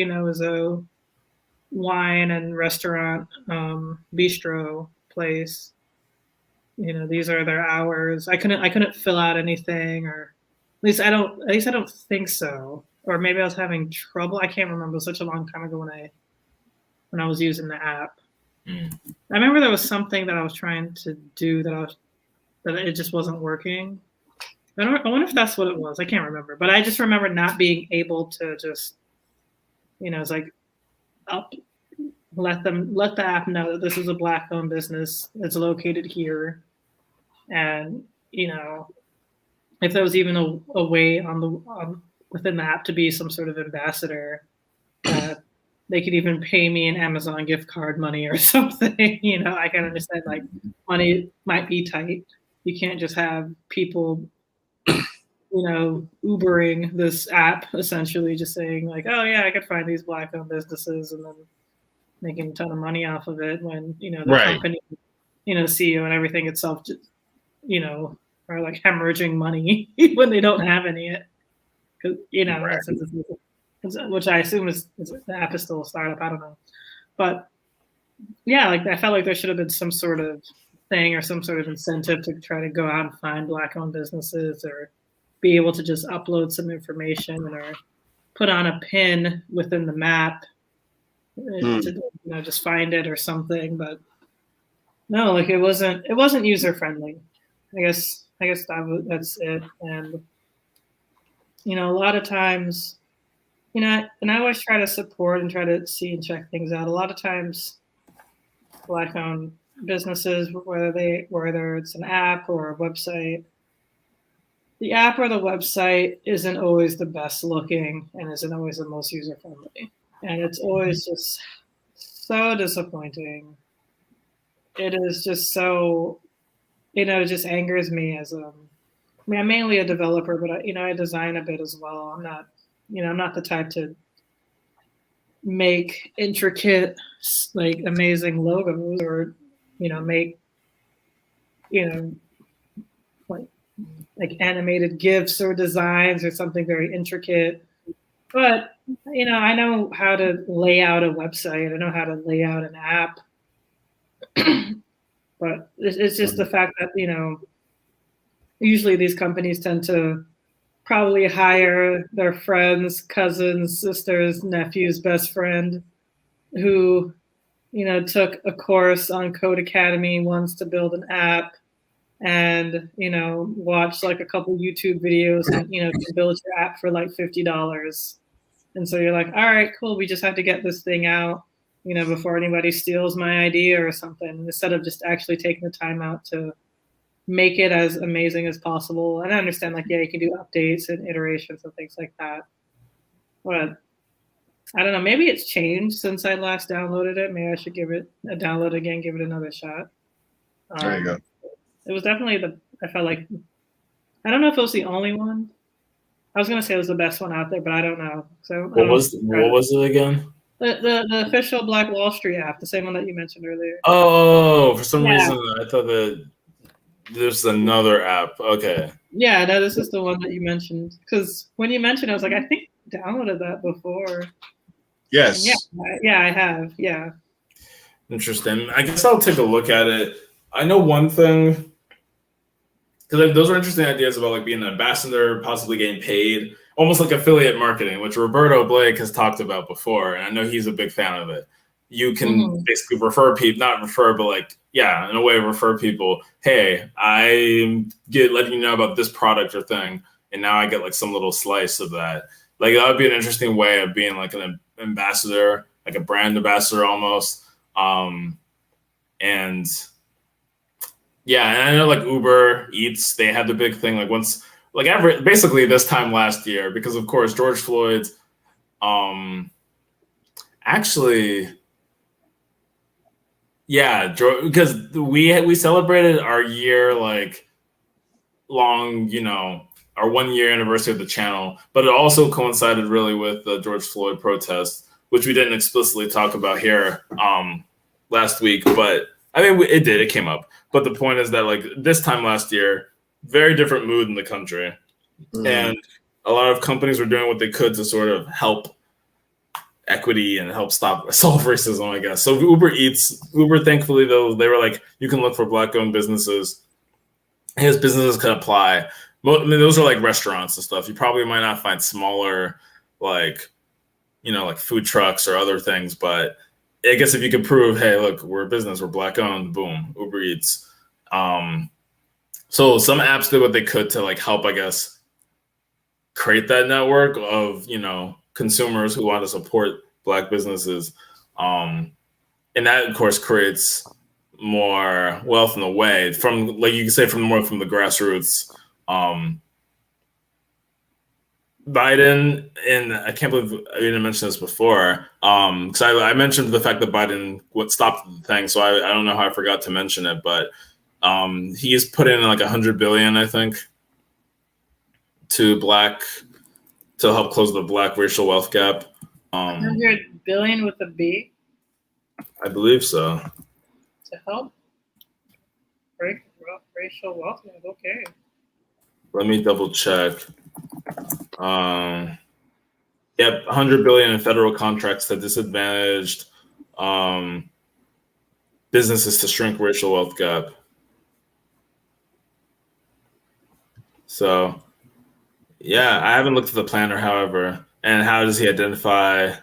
wine and restaurant bistro place. These are their hours. I couldn't fill out anything, or at least I don't think so. Or maybe I was having trouble. I can't remember. It was such a long time ago when I was using the app. I remember there was something that I was trying to do that it just wasn't working. I wonder if that's what it was. I can't remember, but I just remember not being able to just, it's like let the app know that this is a Black-owned business that's located here, and if there was even a way within the app to be some sort of ambassador that they could even pay me an Amazon gift card money or something. You know, I can understand like money might be tight. You can't just have people, you know, Ubering this app essentially, just saying like, oh yeah, I could find these Black-owned businesses and then making a ton of money off of it when, you know, the Right. company, you know, the CEO and everything itself, just, you know, are like hemorrhaging money when they don't have any. Because, you know, Right. which I assume is the app is still a startup. I don't know. But yeah, like I felt like there should have been some sort of thing or some sort of incentive to try to go out and find Black-owned businesses or be able to just upload some information or put on a pin within the map to, you know, just find it or something. But no, like it wasn't user friendly. I guess that's it. And you know, a lot of times, you know, and I always try to support and try to see and check things out. A lot of times, Black-owned businesses, whether it's an app or a website, the app or the website isn't always the best looking and isn't always the most user friendly, and it's always just so disappointing. It is just so, you know, it just angers me as I mean, I'm mainly a developer, but I design a bit as well. I'm not the type to make intricate, like amazing logos or, you know, make, you know, like animated GIFs or designs or something very intricate. But, you know, I know how to lay out a website. I know how to lay out an app. But it's just the fact that, you know, usually these companies tend to probably hire their friends, cousins, sisters, nephews, best friend who, you know, took a course on Code Academy once to build an app and, you know, watch like a couple YouTube videos and, you know, can build your app for like $50. And so you're like, all right, cool. We just have to get this thing out, you know, before anybody steals my idea or something, instead of just actually taking the time out to make it as amazing as possible. And I understand, like, yeah, you can do updates and iterations and things like that. But I don't know, maybe it's changed since I last downloaded it. Maybe I should give it a download again, give it another shot. There you go. It was definitely I felt like, I don't know if it was the only one. I was going to say it was the best one out there, but I don't know. So what was it again? The official Black Wall Street app, the same one that you mentioned earlier. Oh, for some reason I thought that there's another app. Okay. Yeah, no, this is the one that you mentioned. Because when you mentioned it, I was like, I think I downloaded that before. Yes. Yeah, I have. Yeah. Interesting. I guess I'll take a look at it. I know one thing, because those are interesting ideas about like being an ambassador, possibly getting paid, almost like affiliate marketing, which Roberto Blake has talked about before, and I know he's a big fan of it. You can basically refer people, not refer, but like, yeah, in a way refer people. Hey, I'm letting you know about this product or thing, and now I get like some little slice of that. Like that would be an interesting way of being like an ambassador, like a brand ambassador almost. And yeah, and I know like Uber Eats, they had the big thing like once, like basically this time last year, because of course George Floyd's actually. Yeah, because we celebrated our year like long, you know, our 1 year anniversary of the channel, but it also coincided really with the George Floyd protest, which we didn't explicitly talk about here last week, but I mean it came up. But the point is that like this time last year, very different mood in the country, and a lot of companies were doing what they could to sort of help equity and help solve racism, I guess. So Uber, thankfully, though, they were like, you can look for Black-owned businesses. His businesses could apply. I mean, those are like restaurants and stuff. You probably might not find smaller, like, you know, like food trucks or other things. But I guess if you could prove, hey, look, we're a business, we're Black-owned, boom, Uber Eats. So some apps did what they could to like help, I guess, create that network of, you know, consumers who want to support Black businesses. And that, of course, creates more wealth in a way from, like you can say, from the grassroots. Biden, and I can't believe I didn't mention this before, because I mentioned the fact that Biden stopped the thing, so I don't know how I forgot to mention it, but he's put in like $100 billion, I think, to help close the Black racial wealth gap. 100 billion with a B I believe so. to help break racial wealth gap. Okay. Let me double check. Yep, 100 billion in federal contracts to disadvantaged businesses to shrink racial wealth gap. So, yeah, I haven't looked at the planner, however. And how does he identify?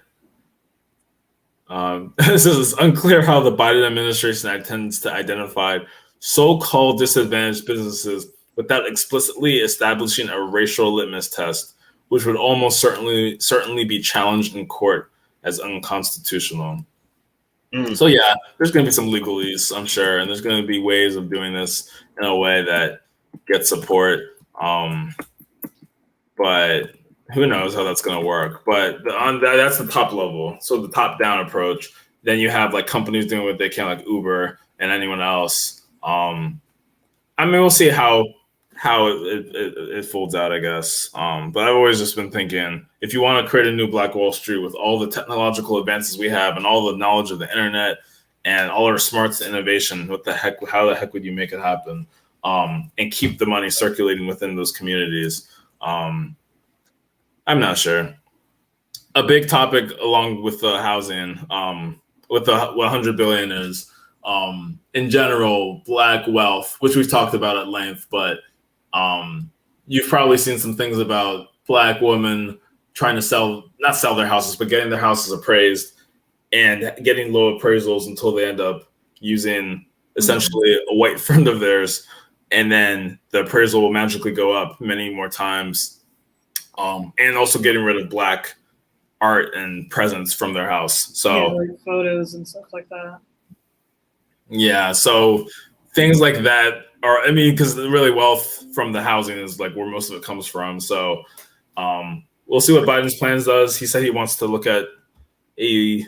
This is unclear how the Biden administration intends to identify so-called disadvantaged businesses without explicitly establishing a racial litmus test, which would almost certainly be challenged in court as unconstitutional. So yeah, there's going to be some legalese, I'm sure, and there's going to be ways of doing this in a way that gets support. But who knows how that's going to work? But that's the top level. So the top-down approach. Then you have like companies doing what they can, like Uber and anyone else. I mean, we'll see how it folds out, I guess. But I've always just been thinking, if you want to create a new Black Wall Street with all the technological advances we have and all the knowledge of the internet and all our smarts and innovation, how the heck would you make it happen? And keep the money circulating within those communities. I'm not sure. A big topic along with the housing, with the 100 billion is, in general, Black wealth, which we've talked about at length, but you've probably seen some things about Black women trying to not sell their houses, but getting their houses appraised and getting low appraisals until they end up using essentially a white friend of theirs. And then the appraisal will magically go up many more times. And also getting rid of Black art and presence from their house. So yeah, like photos and stuff like that. Yeah, so things like that are, I mean, because really wealth from the housing is like where most of it comes from. So we'll see what Biden's plans does. He said he wants to look at a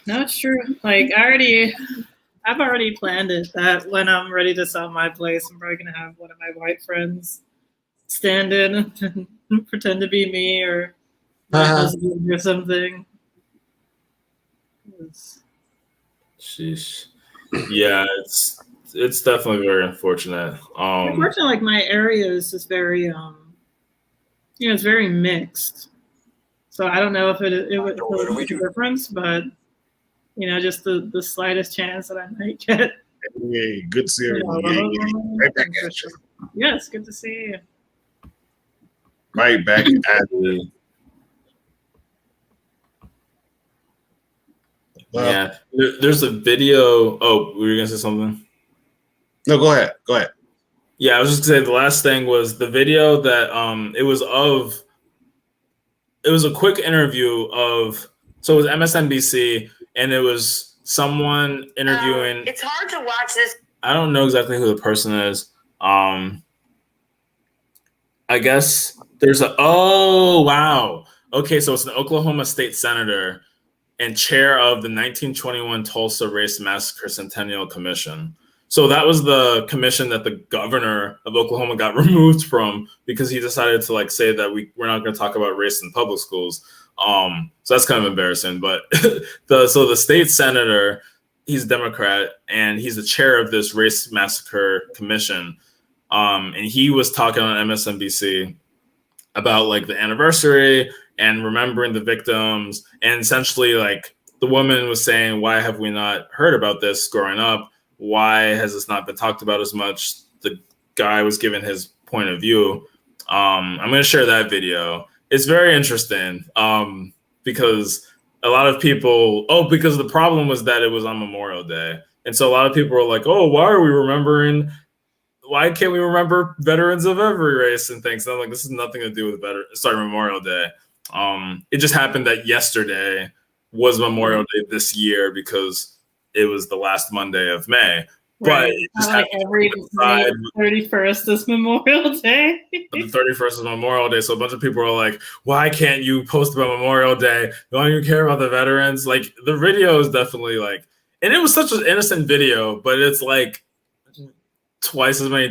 No, it's true. Like I've already planned it that when I'm ready to sell my place, I'm probably gonna have one of my white friends stand in and pretend to be me or my husband or something. Sheesh. Yeah, it's definitely very unfortunate. Unfortunately, like my area is just very it's very mixed. So I don't know if it would make a difference, but just the slightest chance that I might get. Hey, good to see everyone. Right back at you. Yes, good to see you. Right back at you. Well, yeah, there's a video. Oh, were you gonna say something? No, go ahead. Go ahead. Yeah, I was just gonna say the last thing was the video that it was a quick interview of, so it was MSNBC and it was someone interviewing. It's hard to watch this. I don't know exactly who the person is. I guess there's oh wow. Okay, so it's an Oklahoma state senator and chair of the 1921 Tulsa Race Massacre Centennial Commission. So that was the commission that the governor of Oklahoma got removed from because he decided to say that we're not going to talk about race in public schools. So that's kind of embarrassing. But the state senator, he's a Democrat, and he's the chair of this Race Massacre Commission. And he was talking on MSNBC about the anniversary and remembering the victims. And essentially the woman was saying, why have we not heard about this growing up? Why has this not been talked about as much? The guy was giving his point of view. I'm going to share that video. It's very interesting because a lot of people, because the problem was that it was on Memorial Day. And so a lot of people were like, why can't we remember veterans of every race and things? And I'm like, this has nothing to do with Memorial Day. It just happened that yesterday was Memorial Day this year because it was the last Monday of May. But it just like every May 31st is Memorial Day. But the 31st is Memorial Day, so a bunch of people are like, "Why can't you post about Memorial Day? Don't you care about the veterans?" Like the video is definitely like, and it was such an innocent video, but it's like twice as many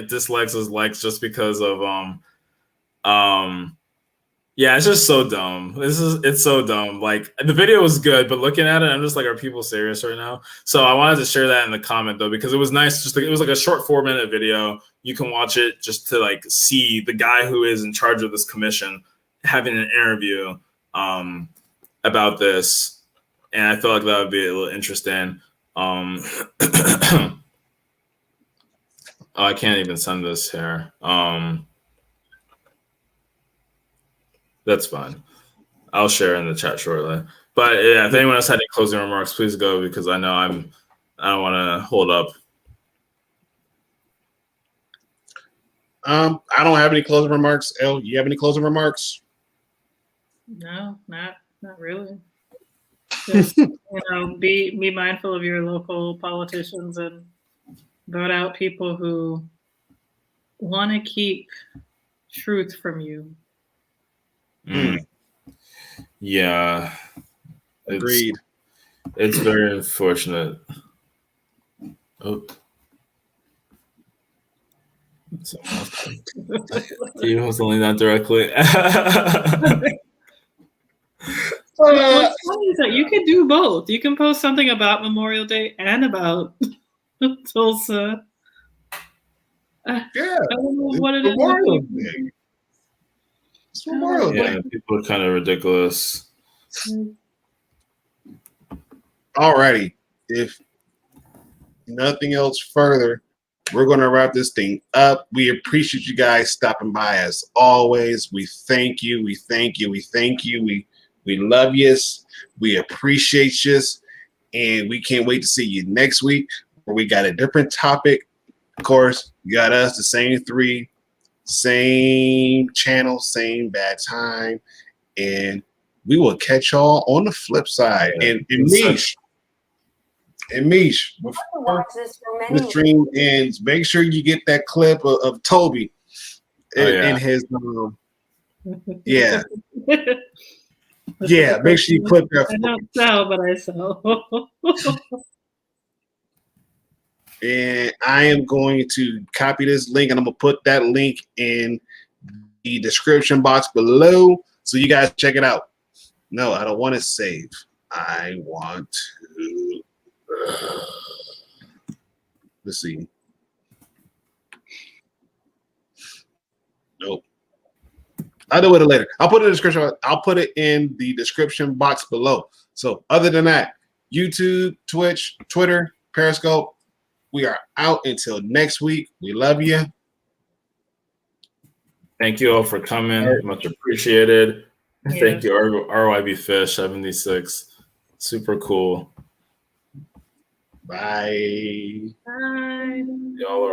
dislikes as likes just because of yeah, it's just so dumb. It's so dumb. Like the video was good, but looking at it, I'm just like, are people serious right now? So I wanted to share that in the comment though, because it was nice. It was like a short 4-minute video. You can watch it just to like see the guy who is in charge of this commission having an interview about this, and I feel like that would be a little interesting. Oh, I can't even send this here. That's fine. I'll share in the chat shortly. But yeah, if anyone else had any closing remarks, please go, because I know I don't want to hold up. I don't have any closing remarks. El, you have any closing remarks? No, not really. Just be mindful of your local politicians and vote out people who want to keep truth from you. Yeah, agreed. It's very unfortunate. Oh, you was only that directly. What's funny is that you can do both. You can post something about Memorial Day and about Tulsa. Yeah, I don't know what it is. Memorial Day. It's Memorial Day. Yeah, people are kind of ridiculous. Alrighty, if nothing else further, we're going to wrap this thing up. We appreciate you guys stopping by as always. We thank you. We thank you. We thank you. We love you. We appreciate you. And we can't wait to see you next week where we got a different topic. Of course, you got us, the same three, same channel, same bad time. And we will catch y'all on the flip side. And Mish, before the stream ends, make sure you get that clip of Toby in his yeah. Yeah, make sure you clip that. I don't sell, but I sell. And I am going to copy this link, and I'm going to put that link in the description box below so you guys check it out. No, I don't want to save. I want to... let's see. Nope. I'll do it later. I'll put it in the description. I'll put it in the description box below. So other than that, YouTube, Twitch, Twitter, Periscope, we are out until next week. We love you. Thank you all for coming. Much appreciated. Yeah. Thank you, RYB Fish 76. Super cool. Bye. Bye. Y'all are